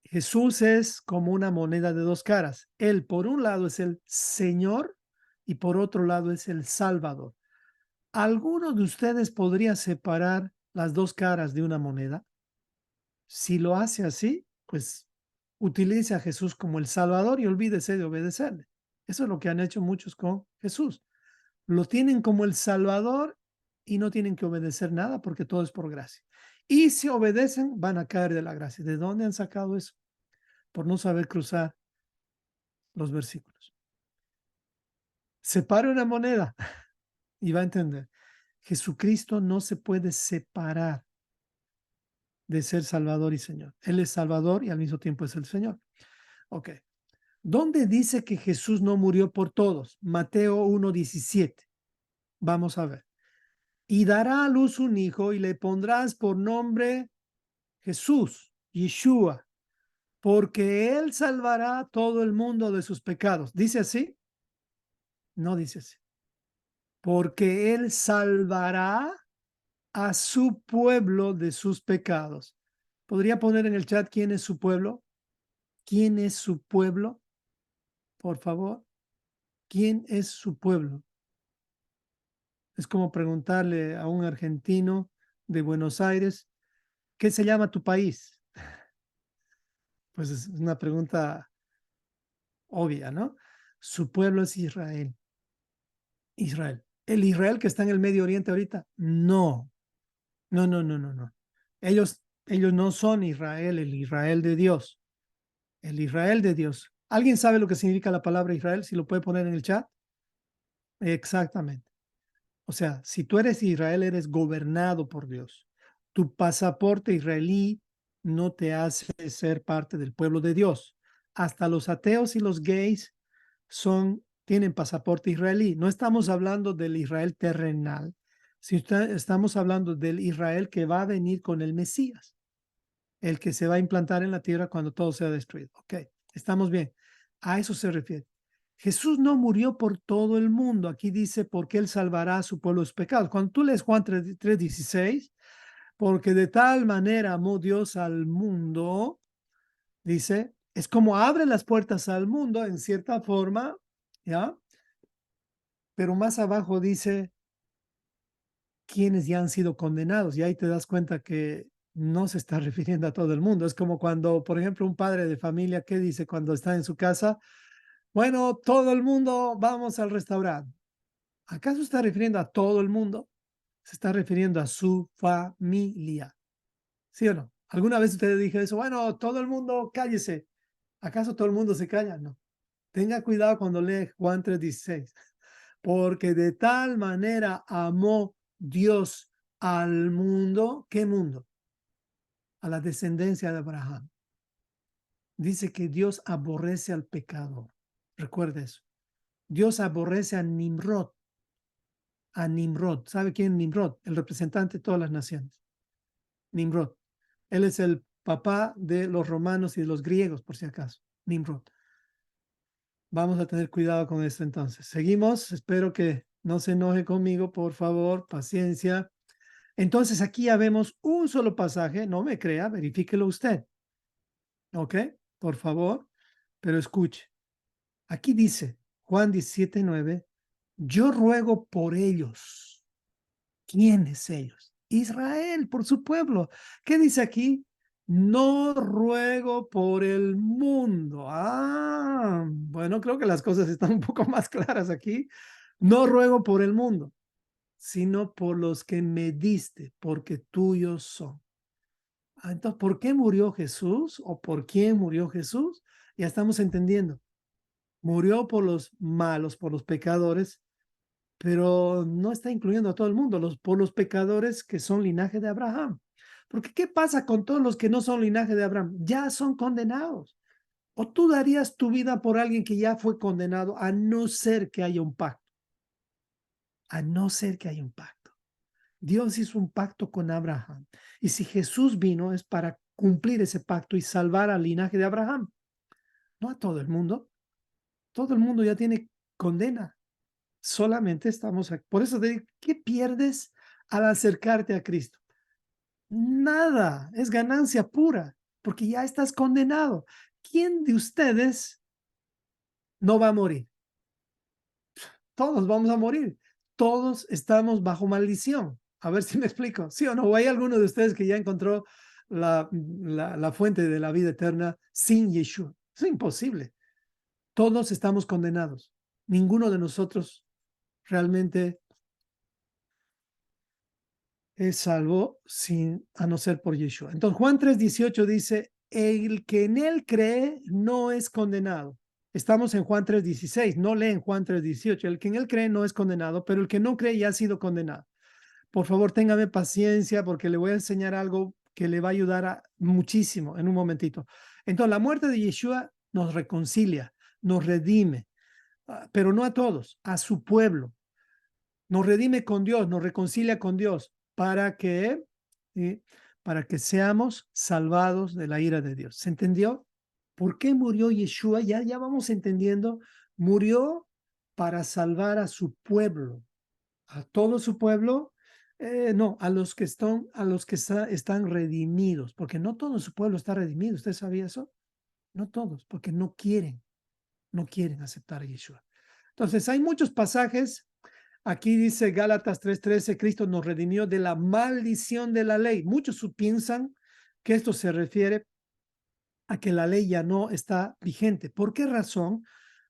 Jesús es como una moneda de dos caras. Él, por un lado, es el Señor y por otro lado es el Salvador. ¿Alguno de ustedes podría separar las dos caras de una moneda? Si lo hace así, pues utilice a Jesús como el Salvador y olvídese de obedecerle. Eso es lo que han hecho muchos con Jesús. Lo tienen como el Salvador y no tienen que obedecer nada porque todo es por gracia. Y si obedecen, van a caer de la gracia. ¿De dónde han sacado eso? Por no saber cruzar los versículos. Separe una moneda y va a entender. Jesucristo no se puede separar de ser Salvador y Señor. Él es Salvador y al mismo tiempo es el Señor. Ok. ¿Dónde dice que Jesús no murió por todos? Mateo 1:17. Vamos a ver. Y dará a luz un hijo y le pondrás por nombre Jesús, Yeshua, porque él salvará a todo el mundo de sus pecados. ¿Dice así? No dice así. Porque él salvará a su pueblo de sus pecados. ¿Podría poner en el chat quién es su pueblo? ¿Quién es su pueblo? Por favor. ¿Quién es su pueblo? Es como preguntarle a un argentino de Buenos Aires, ¿qué se llama tu país? Pues es una pregunta obvia, ¿no? Su pueblo es Israel. Israel. ¿El Israel que está en el Medio Oriente ahorita? No, no, no, no, no, no. Ellos no son Israel, el Israel de Dios. El Israel de Dios. ¿Alguien sabe lo que significa la palabra Israel? Si lo puede poner en el chat. Exactamente. O sea, si tú eres Israel, eres gobernado por Dios. Tu pasaporte israelí no te hace ser parte del pueblo de Dios. Hasta los ateos y los gays tienen pasaporte israelí. No estamos hablando del Israel terrenal, estamos hablando del Israel que va a venir con el Mesías, el que se va a implantar en la tierra cuando todo sea destruido. Ok, estamos bien. A eso se refiere. Jesús no murió por todo el mundo. Aquí dice, porque él salvará a su pueblo de sus pecados. Cuando tú lees Juan 3:16, porque de tal manera amó Dios al mundo, dice, Es como abre las puertas al mundo en cierta forma, ¿ya? Pero más abajo dice quienes ya han sido condenados y ahí te das cuenta que no se está refiriendo a todo el mundo. Es como cuando, por ejemplo, un padre de familia, ¿qué dice cuando está en su casa? Bueno, todo el mundo vamos al restaurante. ¿Acaso está refiriendo a todo el mundo? Se está refiriendo a su familia. ¿Sí o no? ¿Alguna vez usted dije eso? Bueno, todo el mundo cállese. ¿Acaso todo el mundo se calla? No. Tenga cuidado cuando lee Juan 3:16. Porque de tal manera amó Dios al mundo. ¿Qué mundo? A la descendencia de Abraham. Dice que Dios aborrece al pecador. Recuerde eso. Dios aborrece a Nimrod. A Nimrod. ¿Sabe quién es Nimrod? El representante de todas las naciones. Nimrod. Él es el papá de los romanos y de los griegos, por si acaso. Nimrod. Vamos a tener cuidado con esto entonces. Seguimos. Espero que no se enoje conmigo, por favor. Paciencia. Entonces aquí ya vemos un solo pasaje. No me crea, verifíquelo usted. ¿Ok? Por favor. Pero escuche. Aquí dice Juan 17:9. Yo ruego por ellos. ¿Quiénes ellos? Israel, por su pueblo. ¿Qué dice aquí? No ruego por el mundo. Bueno, creo que las cosas están un poco más claras aquí. No ruego por el mundo, sino por los que me diste, porque tuyos son. Entonces, ¿por qué murió Jesús o por quién murió Jesús? Ya estamos entendiendo. Murió por los malos, por los pecadores, pero no está incluyendo a todo el mundo, por los pecadores que son linaje de Abraham. Porque ¿qué pasa con todos los que no son linaje de Abraham? Ya son condenados. ¿O tú darías tu vida por alguien que ya fue condenado a no ser que haya un pacto? A no ser que haya un pacto. Dios hizo un pacto con Abraham. Y si Jesús vino es para cumplir ese pacto y salvar al linaje de Abraham. No a todo el mundo. Todo el mundo ya tiene condena. Solamente estamos aquí. Por eso te digo, ¿qué pierdes al acercarte a Cristo? Nada, es ganancia pura, porque ya estás condenado. ¿Quién de ustedes no va a morir? Todos vamos a morir. Todos estamos bajo maldición. A ver si me explico. ¿Sí o no? ¿O hay alguno de ustedes que ya encontró la fuente de la vida eterna sin Yeshua? Es imposible. Todos estamos condenados. Ninguno de nosotros realmente es salvo a no ser por Yeshua. Entonces Juan 3:18 dice, el que en él cree no es condenado. Estamos en Juan 3:16, no leen Juan 3:18. El que en él cree no es condenado, pero el que no cree ya ha sido condenado. Por favor, téngame paciencia porque le voy a enseñar algo que le va a ayudar muchísimo en un momentito. Entonces, la muerte de Yeshua nos reconcilia, nos redime, pero no a todos, a su pueblo. Nos redime con Dios, nos reconcilia con Dios para que, ¿sí? Para que seamos salvados de la ira de Dios. ¿Se entendió? ¿Por qué murió Yeshua? Ya vamos entendiendo. Murió para salvar a su pueblo, a todo su pueblo. No, a los que están redimidos, porque no todo su pueblo está redimido. ¿Usted sabía eso? No todos, porque no quieren aceptar a Yeshua. Entonces, hay muchos pasajes. Aquí dice Gálatas 3:13, Cristo nos redimió de la maldición de la ley. Muchos piensan que esto se refiere a que la ley ya no está vigente. ¿Por qué razón?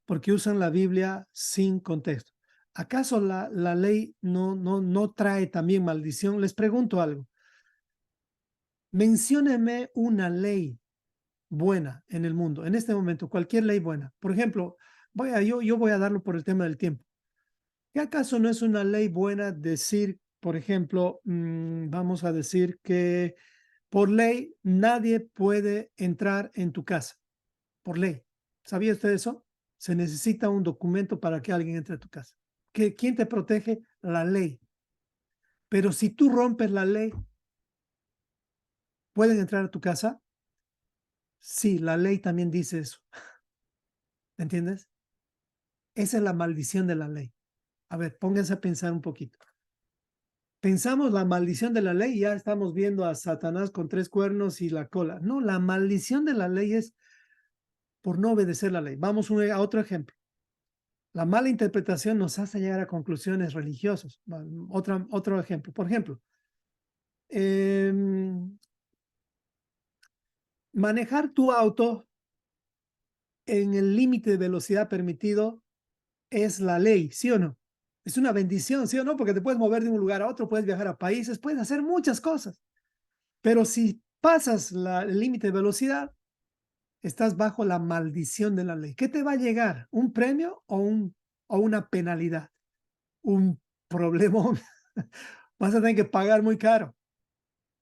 Porque usan la Biblia sin contexto. ¿Acaso la ley no trae también maldición? Les pregunto algo. Mencióneme una ley buena en el mundo, en este momento, cualquier ley buena. Por ejemplo, yo voy a darlo por el tema del tiempo. ¿Qué acaso no es una ley buena decir, por ejemplo, vamos a decir que por ley nadie puede entrar en tu casa? Por ley. ¿Sabía usted eso? Se necesita un documento para que alguien entre a tu casa. ¿Quién te protege? La ley. Pero si tú rompes la ley, ¿pueden entrar a tu casa? Sí, la ley también dice eso. ¿Entiendes? Esa es la maldición de la ley. A ver, pónganse a pensar un poquito. Pensamos la maldición de la ley y ya estamos viendo a Satanás con 3 cuernos y la cola. No, la maldición de la ley es por no obedecer la ley. Vamos a otro ejemplo. La mala interpretación nos hace llegar a conclusiones religiosas. Otro ejemplo. Por ejemplo, manejar tu auto en el límite de velocidad permitido es la ley, ¿sí o no? Es una bendición, ¿sí o no? Porque te puedes mover de un lugar a otro, puedes viajar a países, puedes hacer muchas cosas. Pero si pasas el límite de velocidad, estás bajo la maldición de la ley. ¿Qué te va a llegar? ¿Un premio o una penalidad? Un problemón. Vas a tener que pagar muy caro.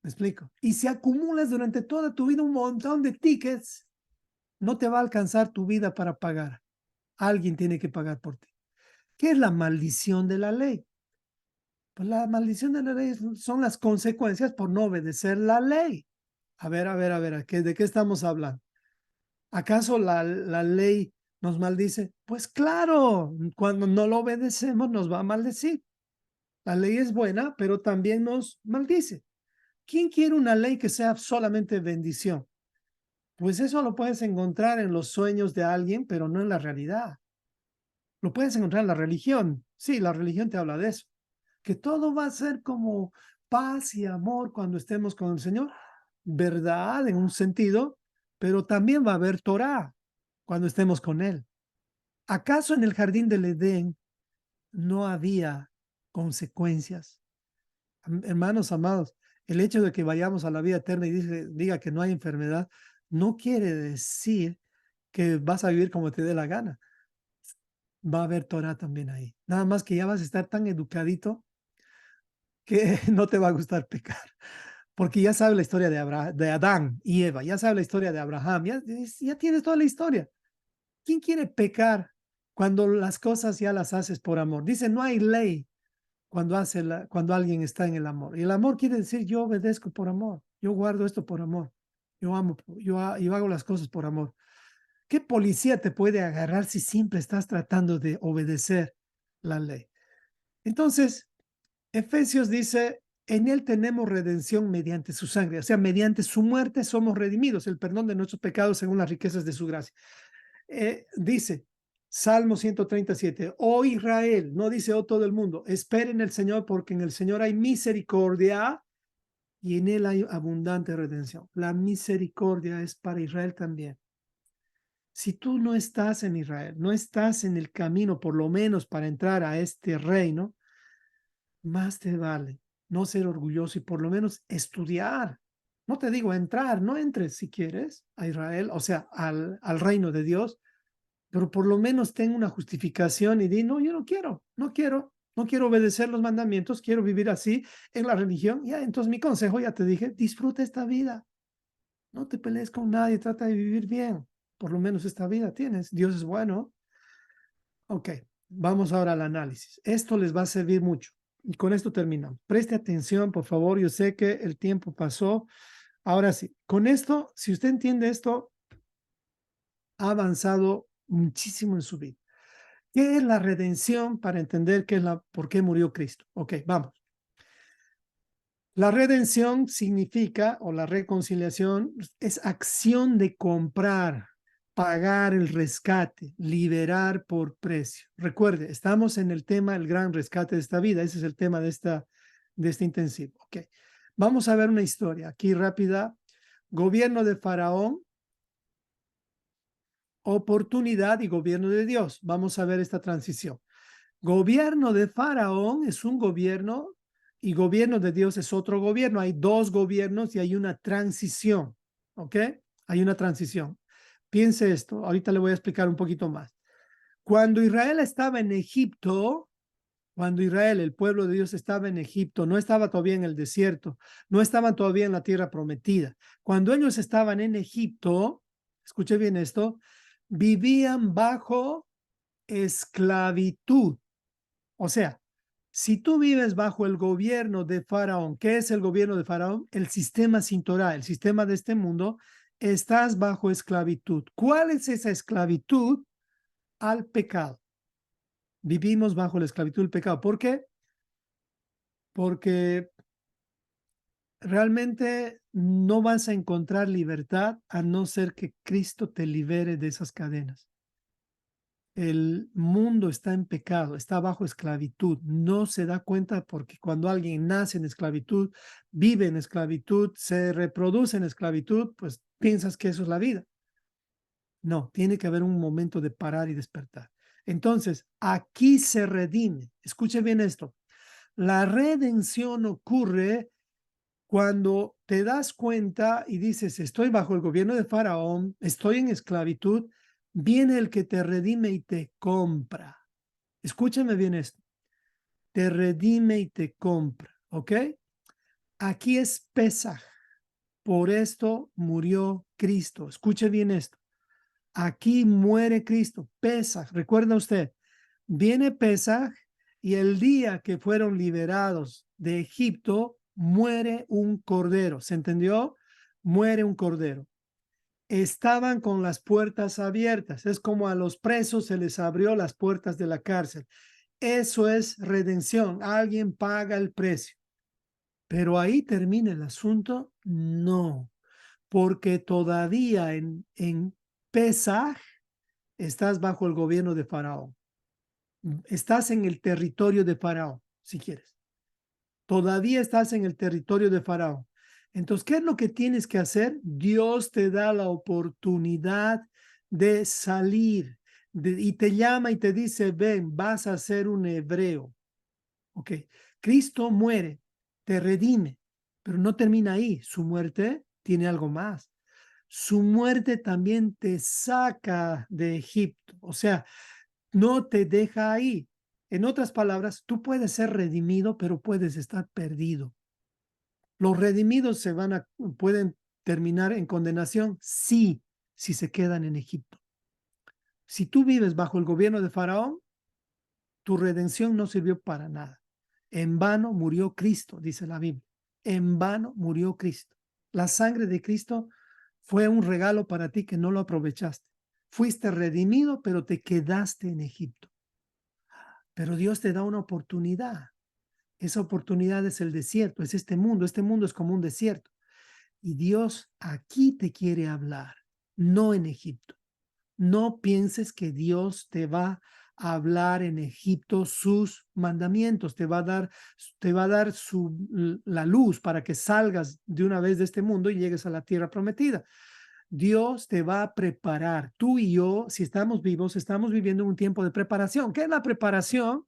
¿Me explico? Y si acumulas durante toda tu vida un montón de tickets, no te va a alcanzar tu vida para pagar. Alguien tiene que pagar por ti. ¿Qué es la maldición de la ley? Pues la maldición de la ley son las consecuencias por no obedecer la ley. ¿De qué estamos hablando? ¿Acaso la ley nos maldice? Pues claro, cuando no lo obedecemos nos va a maldecir. La ley es buena, pero también nos maldice. ¿Quién quiere una ley que sea solamente bendición? Pues eso lo puedes encontrar en los sueños de alguien, pero no en la realidad. Lo puedes encontrar en la religión. Sí, la religión te habla de eso. Que todo va a ser como paz y amor cuando estemos con el Señor. Verdad en un sentido, pero también va a haber Torah cuando estemos con Él. ¿Acaso en el jardín del Edén no había consecuencias? Hermanos amados, el hecho de que vayamos a la vida eterna y diga que no hay enfermedad, no quiere decir que vas a vivir como te dé la gana. Va a haber Torah también ahí. Nada más que ya vas a estar tan educadito que no te va a gustar pecar. Porque ya sabes la historia de Adán y Eva, ya sabes la historia de Abraham, ya tienes toda la historia. ¿Quién quiere pecar cuando las cosas ya las haces por amor? Dice, no hay ley cuando alguien está en el amor. Y el amor quiere decir, yo obedezco por amor, yo guardo esto por amor, yo amo, yo hago las cosas por amor. ¿Qué policía te puede agarrar si siempre estás tratando de obedecer la ley? Entonces, Efesios dice, en él tenemos redención mediante su sangre, o sea, mediante su muerte somos redimidos, el perdón de nuestros pecados según las riquezas de su gracia. Dice, Salmo 137, oh Israel, no dice oh todo el mundo, esperen el Señor porque en el Señor hay misericordia y en él hay abundante redención. La misericordia es para Israel también. Si tú no estás en Israel, no estás en el camino por lo menos para entrar a este reino, más te vale no ser orgulloso y por lo menos estudiar. No te digo entrar, no entres si quieres a Israel, o sea, al reino de Dios, pero por lo menos ten una justificación y di, no, yo no quiero obedecer los mandamientos, quiero vivir así en la religión. Ya, entonces mi consejo, ya te dije, disfruta esta vida. No te pelees con nadie, trata de vivir bien. Por lo menos esta vida tienes. Dios es bueno. Ok, vamos ahora al análisis. Esto les va a servir mucho. Y con esto terminamos. Preste atención, por favor. Yo sé que el tiempo pasó. Ahora sí, con esto, si usted entiende esto, ha avanzado muchísimo en su vida. ¿Qué es la redención para entender por qué murió Cristo? Ok, vamos. La redención significa, o la reconciliación, es acción de comprar, pagar el rescate, liberar por precio. Recuerde, estamos en el tema del gran rescate de esta vida. Ese es el tema de este intensivo. Ok, vamos a ver una historia aquí rápida. Gobierno de Faraón, oportunidad y gobierno de Dios. Vamos a ver esta transición. Gobierno de Faraón es un gobierno y gobierno de Dios es otro gobierno. Hay dos gobiernos y hay una transición. ¿Ok? Hay una transición. Piense esto. Ahorita le voy a explicar un poquito más. Cuando Israel estaba en Egipto, cuando Israel, el pueblo de Dios, estaba en Egipto, no estaba todavía en el desierto, no estaban todavía en la tierra prometida. Cuando ellos estaban en Egipto, escuche bien esto, vivían bajo esclavitud. O sea, si tú vives bajo el gobierno de Faraón, ¿qué es el gobierno de Faraón? El sistema sin Torah, el sistema de este mundo, estás bajo esclavitud. ¿Cuál es esa esclavitud? Al pecado. Vivimos bajo la esclavitud del pecado. ¿Por qué? Porque realmente no vas a encontrar libertad a no ser que Cristo te libere de esas cadenas. El mundo está en pecado, está bajo esclavitud, no se da cuenta porque cuando alguien nace en esclavitud, vive en esclavitud, se reproduce en esclavitud, pues piensas que eso es la vida. No, tiene que haber un momento de parar y despertar. Entonces, aquí se redime. Escuche bien esto. La redención ocurre cuando te das cuenta y dices, estoy bajo el gobierno de Faraón, estoy en esclavitud, viene el que te redime y te compra. Escúchame bien esto. Te redime y te compra, ¿ok? Aquí es Pesaj. Por esto murió Cristo. Escuche bien esto. Aquí muere Cristo. Pesaj. Recuerda usted, viene Pesaj y el día que fueron liberados de Egipto, muere un cordero. ¿Se entendió? Muere un cordero. Estaban con las puertas abiertas. Es como a los presos se les abrió las puertas de la cárcel. Eso es redención. Alguien paga el precio. Pero ahí termina el asunto. No, porque todavía en Pesaj estás bajo el gobierno de Faraón. Estás en el territorio de Faraón, si quieres. Todavía estás en el territorio de Faraón. Entonces, ¿qué es lo que tienes que hacer? Dios te da la oportunidad de salir y te llama y te dice, ven, vas a ser un hebreo. Ok, Cristo muere, te redime, pero no termina ahí. Su muerte tiene algo más. Su muerte también te saca de Egipto. O sea, no te deja ahí. En otras palabras, tú puedes ser redimido, pero puedes estar perdido. Los redimidos pueden terminar en condenación, sí, si se quedan en Egipto. Si tú vives bajo el gobierno de Faraón, tu redención no sirvió para nada. En vano murió Cristo, dice la Biblia. En vano murió Cristo. La sangre de Cristo fue un regalo para ti que no lo aprovechaste. Fuiste redimido, pero te quedaste en Egipto. Pero Dios te da una oportunidad. Esa oportunidad es el desierto, es este mundo. Este mundo es como un desierto. Y Dios aquí te quiere hablar, no en Egipto. No pienses que Dios te va a hablar en Egipto sus mandamientos, te va a dar la luz para que salgas de una vez de este mundo y llegues a la tierra prometida. Dios te va a preparar. Tú y yo, si estamos vivos, estamos viviendo un tiempo de preparación. ¿Qué es la preparación?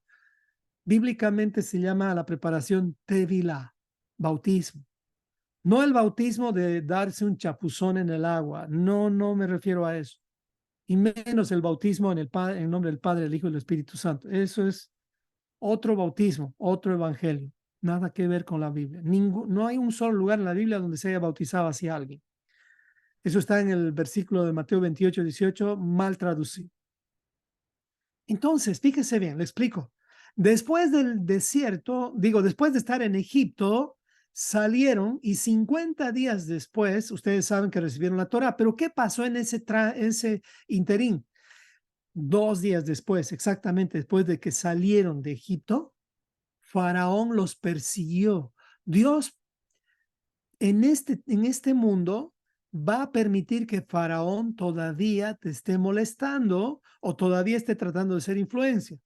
Bíblicamente se llama la preparación tevilá, bautismo. No el bautismo de darse un chapuzón en el agua. No, no me refiero a eso. Y menos el bautismo en nombre del Padre, el Hijo y el Espíritu Santo. Eso es otro bautismo, otro evangelio. Nada que ver con la Biblia. No hay un solo lugar en la Biblia donde se haya bautizado así a alguien. Eso está en el versículo de Mateo 28, 18, mal traducido. Entonces, fíjese bien, le explico. Después del desierto, después de estar en Egipto, salieron y 50 días después, ustedes saben que recibieron la Torá, pero ¿qué pasó en ese interín? 2 días después, exactamente después de que salieron de Egipto, Faraón los persiguió. Dios en este mundo va a permitir que Faraón todavía te esté molestando o todavía esté tratando de ser influencia.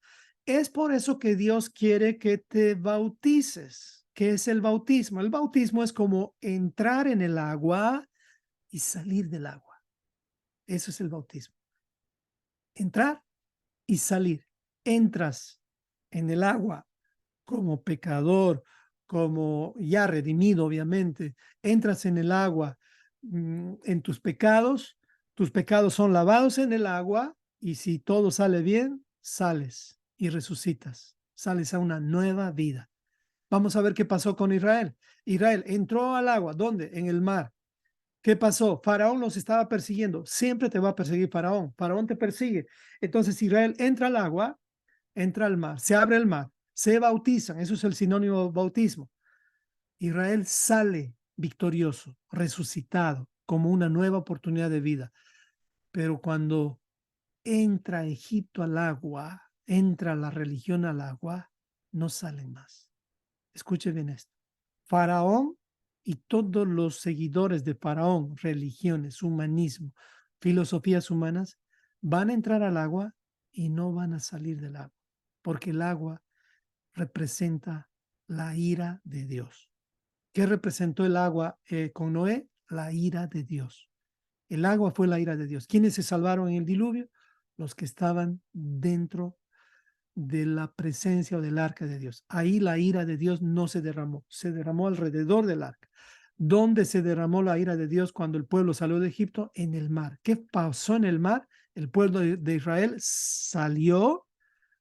Es por eso que Dios quiere que te bautices. ¿Qué es el bautismo? El bautismo es como entrar en el agua y salir del agua. Eso es el bautismo. Entrar y salir. Entras en el agua como pecador, como ya redimido, obviamente. Entras en el agua en tus pecados son lavados en el agua y si todo sale bien, sales y resucitas, sales a una nueva vida. Vamos a ver qué pasó con Israel. Israel entró al agua, ¿dónde? En el mar. ¿Qué pasó? Faraón los estaba persiguiendo. Siempre te va a perseguir Faraón. Faraón te persigue. Entonces Israel entra al agua, entra al mar, se abre el mar, se bautizan. Eso es el sinónimo de bautismo. Israel sale victorioso, resucitado, como una nueva oportunidad de vida. Pero cuando entra Egipto al agua, entra la religión al agua, no salen más. Escuche bien esto. Faraón y todos los seguidores de Faraón, religiones, humanismo, filosofías humanas, van a entrar al agua y no van a salir del agua, porque el agua representa la ira de Dios. ¿Qué representó el agua con Noé? La ira de Dios. El agua fue la ira de Dios. ¿Quiénes se salvaron en el diluvio? Los que estaban dentro de la presencia o del arca de Dios. Ahí la ira de Dios no se derramó alrededor del arca. ¿Dónde se derramó la ira de Dios cuando el pueblo salió de Egipto? En el mar. ¿Qué pasó en el mar? El pueblo de Israel salió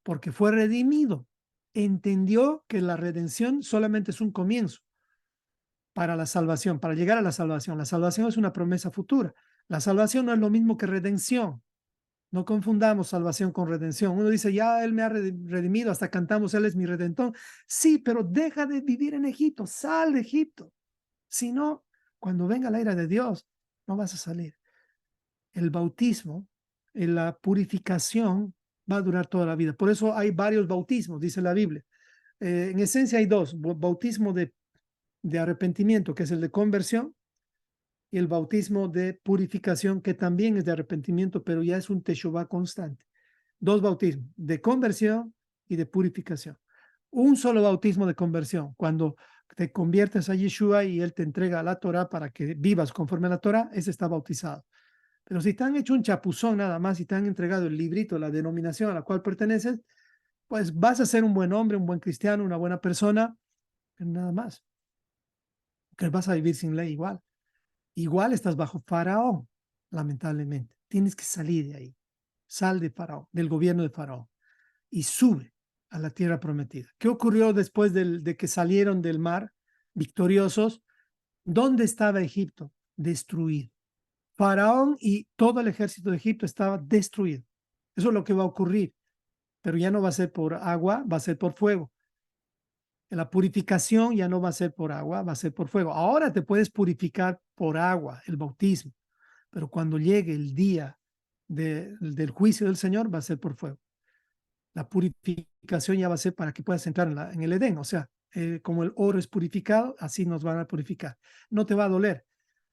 porque fue redimido. Entendió que la redención solamente es un comienzo para la salvación, para llegar a la salvación. La salvación es una promesa futura. La salvación no es lo mismo que redención. No confundamos salvación con redención. Uno dice, ya Él me ha redimido, hasta cantamos, Él es mi redentor. Sí, pero deja de vivir en Egipto, sal de Egipto. Si no, cuando venga la ira de Dios, no vas a salir. El bautismo, la purificación va a durar toda la vida. Por eso hay varios bautismos, dice la Biblia. En esencia hay dos, bautismo de arrepentimiento, que es el de conversión, y el bautismo de purificación, que también es de arrepentimiento, pero ya es un teshuvá constante. Dos bautismos, de conversión y de purificación. Un solo bautismo de conversión, cuando te conviertes a Yeshua y Él te entrega la Torah para que vivas conforme a la Torah, ese está bautizado. Pero si te han hecho un chapuzón nada más y te han entregado el librito, la denominación a la cual perteneces, pues vas a ser un buen hombre, un buen cristiano, una buena persona, pero nada más. Que vas a vivir sin ley igual. Igual estás bajo Faraón, lamentablemente. Tienes que salir de ahí. Sal de Faraón, del gobierno de Faraón, y sube a la tierra prometida. ¿Qué ocurrió después de que salieron del mar victoriosos? ¿Dónde estaba Egipto? Destruido. Faraón y todo el ejército de Egipto estaba destruido. Eso es lo que va a ocurrir, pero ya no va a ser por agua, va a ser por fuego. La purificación ya no va a ser por agua, va a ser por fuego. Ahora te puedes purificar por agua, el bautismo, pero cuando llegue el día del juicio del Señor va a ser por fuego. La purificación ya va a ser para que puedas entrar en el Edén. O sea, como el oro es purificado, así nos van a purificar. No te va a doler,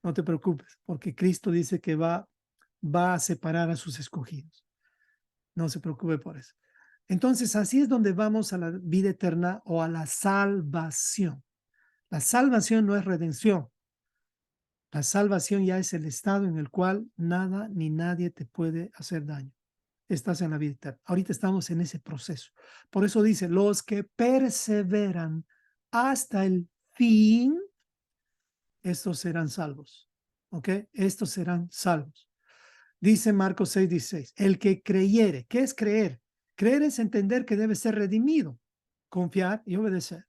no te preocupes, porque Cristo dice que va a separar a sus escogidos. No se preocupe por eso. Entonces, así es donde vamos a la vida eterna o a la salvación. La salvación no es redención. La salvación ya es el estado en el cual nada ni nadie te puede hacer daño. Estás en la vida eterna. Ahorita estamos en ese proceso. Por eso dice, los que perseveran hasta el fin, estos serán salvos. ¿Ok? Estos serán salvos. Dice Marcos 6:16, el que creyere. ¿Qué es creer? Creer es entender que debe ser redimido, confiar y obedecer.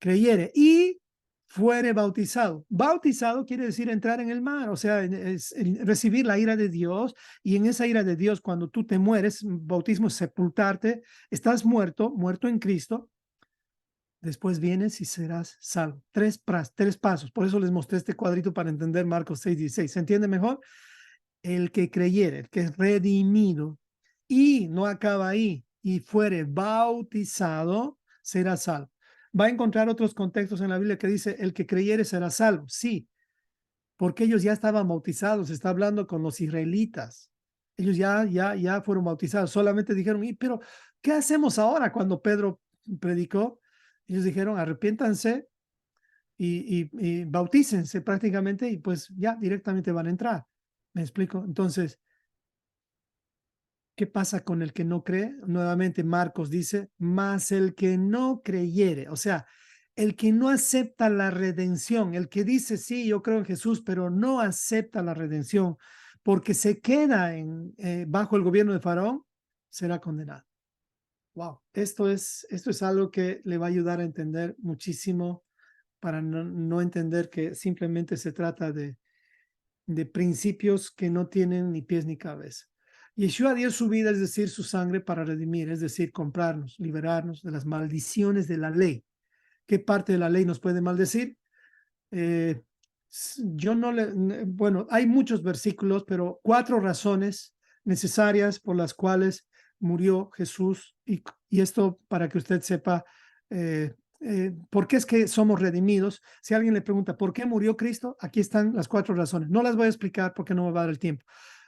Creyere y fuere bautizado. Bautizado quiere decir entrar en el mar, o sea, es recibir la ira de Dios, y en esa ira de Dios, cuando tú te mueres, bautismo es sepultarte, estás muerto en Cristo, después vienes y serás salvo. Tres pasos, por eso les mostré este cuadrito para entender Marcos 6:16. ¿Se entiende mejor? El que creyere, el que es redimido, y no acaba ahí, y fuere bautizado, será salvo. Va a encontrar otros contextos en la Biblia que dice, el que creyere será salvo. Sí, porque ellos ya estaban bautizados, está hablando con los israelitas. Ellos ya fueron bautizados, solamente dijeron, pero ¿qué hacemos ahora cuando Pedro predicó? Ellos dijeron, arrepiéntanse y bautícense prácticamente, y pues ya directamente van a entrar. ¿Me explico? Entonces, ¿qué pasa con el que no cree? Nuevamente Marcos dice, más el que no creyere, o sea, el que no acepta la redención, el que dice, sí, yo creo en Jesús, pero no acepta la redención porque se queda bajo el gobierno de Faraón, será condenado. Wow, esto es algo que le va a ayudar a entender muchísimo, para no entender que simplemente se trata de principios que no tienen ni pies ni cabeza. Yeshua dio su vida, es decir, su sangre, para redimir, es decir, comprarnos, liberarnos de las maldiciones de la ley. ¿Qué parte de la ley nos puede maldecir? Yo no le, bueno, hay muchos versículos, pero 4 razones necesarias por las cuales murió Jesús, y esto para que usted sepa ¿por qué es que somos redimidos? Si alguien le pregunta, ¿por qué murió Cristo? Aquí están las 4 razones. No las voy a explicar porque no me va a dar el tiempo.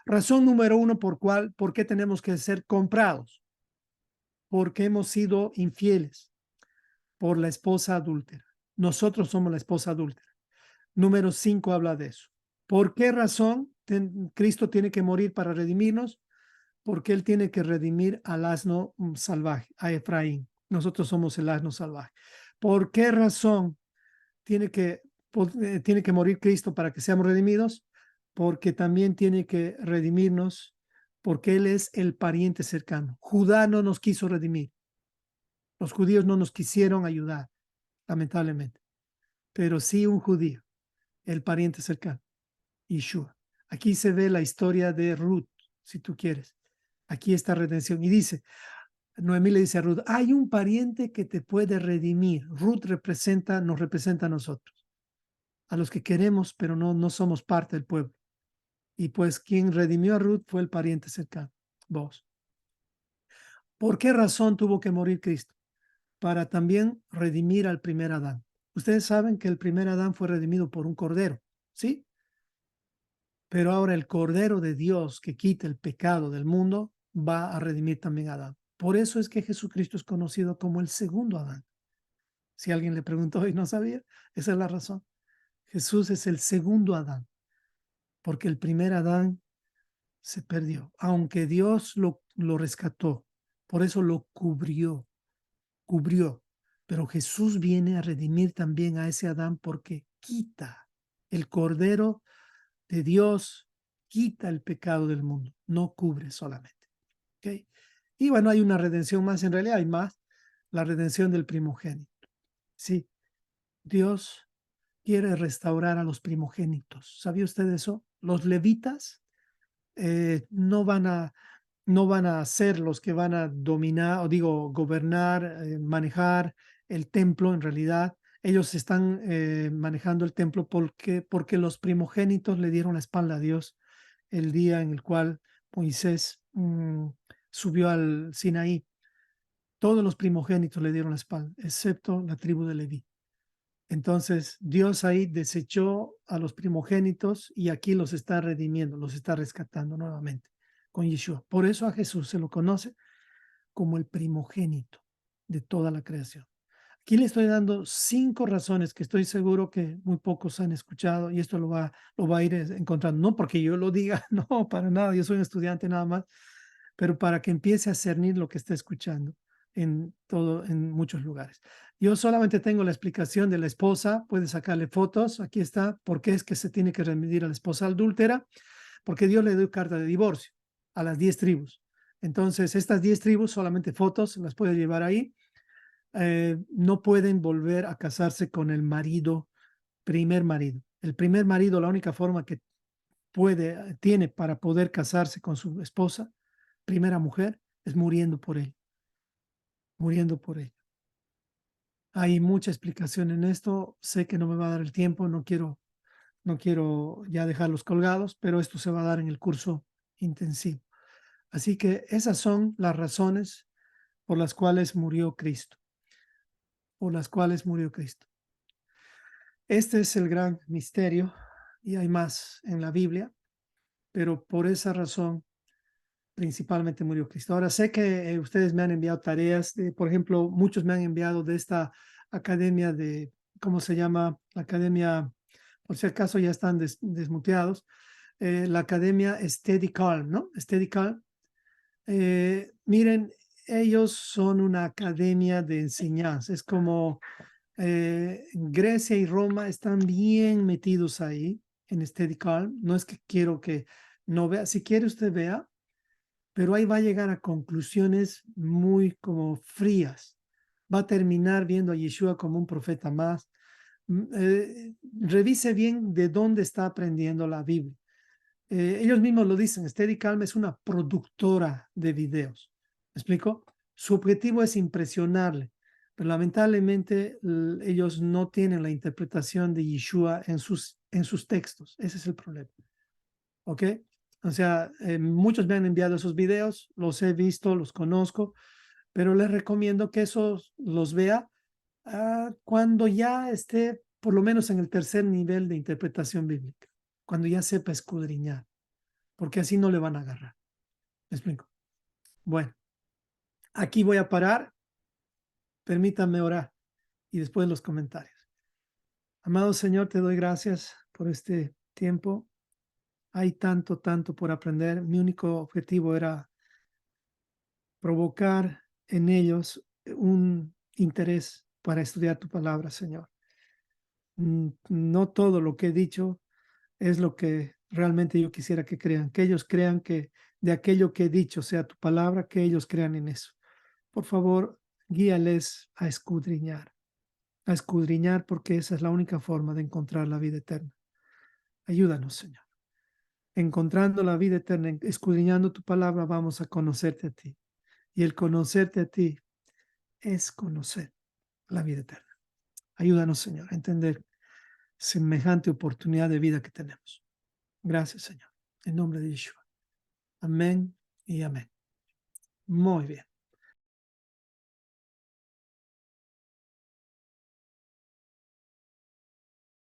Razón número 1, ¿por qué tenemos que ser comprados? Porque hemos sido infieles por la esposa adúltera. Nosotros somos la esposa adúltera. Número 5 habla de eso. ¿Por qué razón Cristo tiene que morir para redimirnos? Porque Él tiene que redimir al asno salvaje, a Efraín. Nosotros somos el asno salvaje. ¿Por qué razón tiene que morir Cristo para que seamos redimidos? Porque también tiene que redimirnos, porque Él es el pariente cercano. Judá no nos quiso redimir. Los judíos no nos quisieron ayudar, lamentablemente. Pero sí un judío, el pariente cercano, Yeshua. Aquí se ve la historia de Ruth, si tú quieres. Aquí está redención. Y dice, Noemí le dice a Ruth, hay un pariente que te puede redimir. Ruth nos representa a nosotros, a los que queremos, pero no somos parte del pueblo. Y pues quien redimió a Ruth fue el pariente cercano, vos. ¿Por qué razón tuvo que morir Cristo? Para también redimir al primer Adán. Ustedes saben que el primer Adán fue redimido por un cordero, ¿sí? Pero ahora el cordero de Dios que quita el pecado del mundo va a redimir también a Adán. Por eso es que Jesucristo es conocido como el segundo Adán. Si alguien le preguntó y no sabía, esa es la razón. Jesús es el segundo Adán, porque el primer Adán se perdió, aunque Dios lo rescató, por eso lo cubrió, pero Jesús viene a redimir también a ese Adán porque quita el Cordero de Dios, quita el pecado del mundo, no cubre solamente. ¿Okay? Y bueno, hay una redención más, en realidad hay más, la redención del primogénito. Sí, Dios quiere restaurar a los primogénitos. ¿Sabía usted eso? Los levitas no van a ser los que van a dominar, o digo, gobernar, manejar el templo en realidad. Ellos están manejando el templo porque los primogénitos le dieron la espalda a Dios el día en el cual Moisés subió al Sinaí. Todos los primogénitos le dieron la espalda, excepto la tribu de Leví. Entonces, Dios ahí desechó a los primogénitos y aquí los está redimiendo, los está rescatando nuevamente con Yeshua. Por eso a Jesús se lo conoce como el primogénito de toda la creación. Aquí le estoy dando 5 razones que estoy seguro que muy pocos han escuchado y esto lo va a ir encontrando. No porque yo lo diga, no, para nada, yo soy un estudiante nada más, pero para que empiece a cernir lo que está escuchando en muchos lugares. Yo solamente tengo la explicación de la esposa, puede sacarle fotos, aquí está, por qué es que se tiene que remitir a la esposa adúltera, porque Dios le dio carta de divorcio a las 10 tribus. Entonces, estas 10 tribus, solamente fotos, las puede llevar ahí, no pueden volver a casarse con el primer marido. El primer marido, la única forma que tiene para poder casarse con su esposa, primera mujer, es muriendo por él, muriendo por él. Hay mucha explicación en esto. Sé que no me va a dar el tiempo, no quiero ya dejarlos colgados, pero esto se va a dar en el curso intensivo. Así que esas son las razones por las cuales murió Cristo, por las cuales murió Cristo. Este es el gran misterio y hay más en la Biblia, pero por esa razón principalmente murió Cristo. Ahora sé que ustedes me han enviado tareas, por ejemplo, muchos me han enviado de esta academia de, ¿cómo se llama? La academia, por si acaso ya están desmuteados, la academia Steady Calm, ¿no? Steady Calm. Miren, ellos son una academia de enseñanza, es como Grecia y Roma están bien metidos ahí en Steady Calm. No es que quiero que no vea, si quiere usted vea, pero ahí va a llegar a conclusiones muy como frías. Va a terminar viendo a Yeshua como un profeta más. Revise bien de dónde está aprendiendo la Biblia. Ellos mismos lo dicen, Steadicam es una productora de videos. ¿Me explico? Su objetivo es impresionarle, pero lamentablemente ellos no tienen la interpretación de Yeshua en sus textos. Ese es el problema. ¿Ok? O sea, muchos me han enviado esos videos, los he visto, los conozco, pero les recomiendo que esos los vea Cuando ya esté por lo menos en el tercer nivel de interpretación bíblica, cuando ya sepa escudriñar, porque así no le van a agarrar. ¿Me explico? Bueno, aquí voy a parar, permítanme orar y después los comentarios. Amado Señor, te doy gracias por este tiempo. Hay tanto, tanto por aprender. Mi único objetivo era provocar en ellos un interés para estudiar tu palabra, Señor. No todo lo que he dicho es lo que realmente yo quisiera que ellos crean que de aquello que he dicho sea tu palabra, que ellos crean en eso. Por favor, guíales a escudriñar porque esa es la única forma de encontrar la vida eterna. Ayúdanos, Señor. Encontrando la vida eterna, escudriñando tu palabra, vamos a conocerte a ti. Y el conocerte a ti es conocer la vida eterna. Ayúdanos, Señor, a entender semejante oportunidad de vida que tenemos. Gracias, Señor. En nombre de Yeshua. Amén y amén. Muy bien.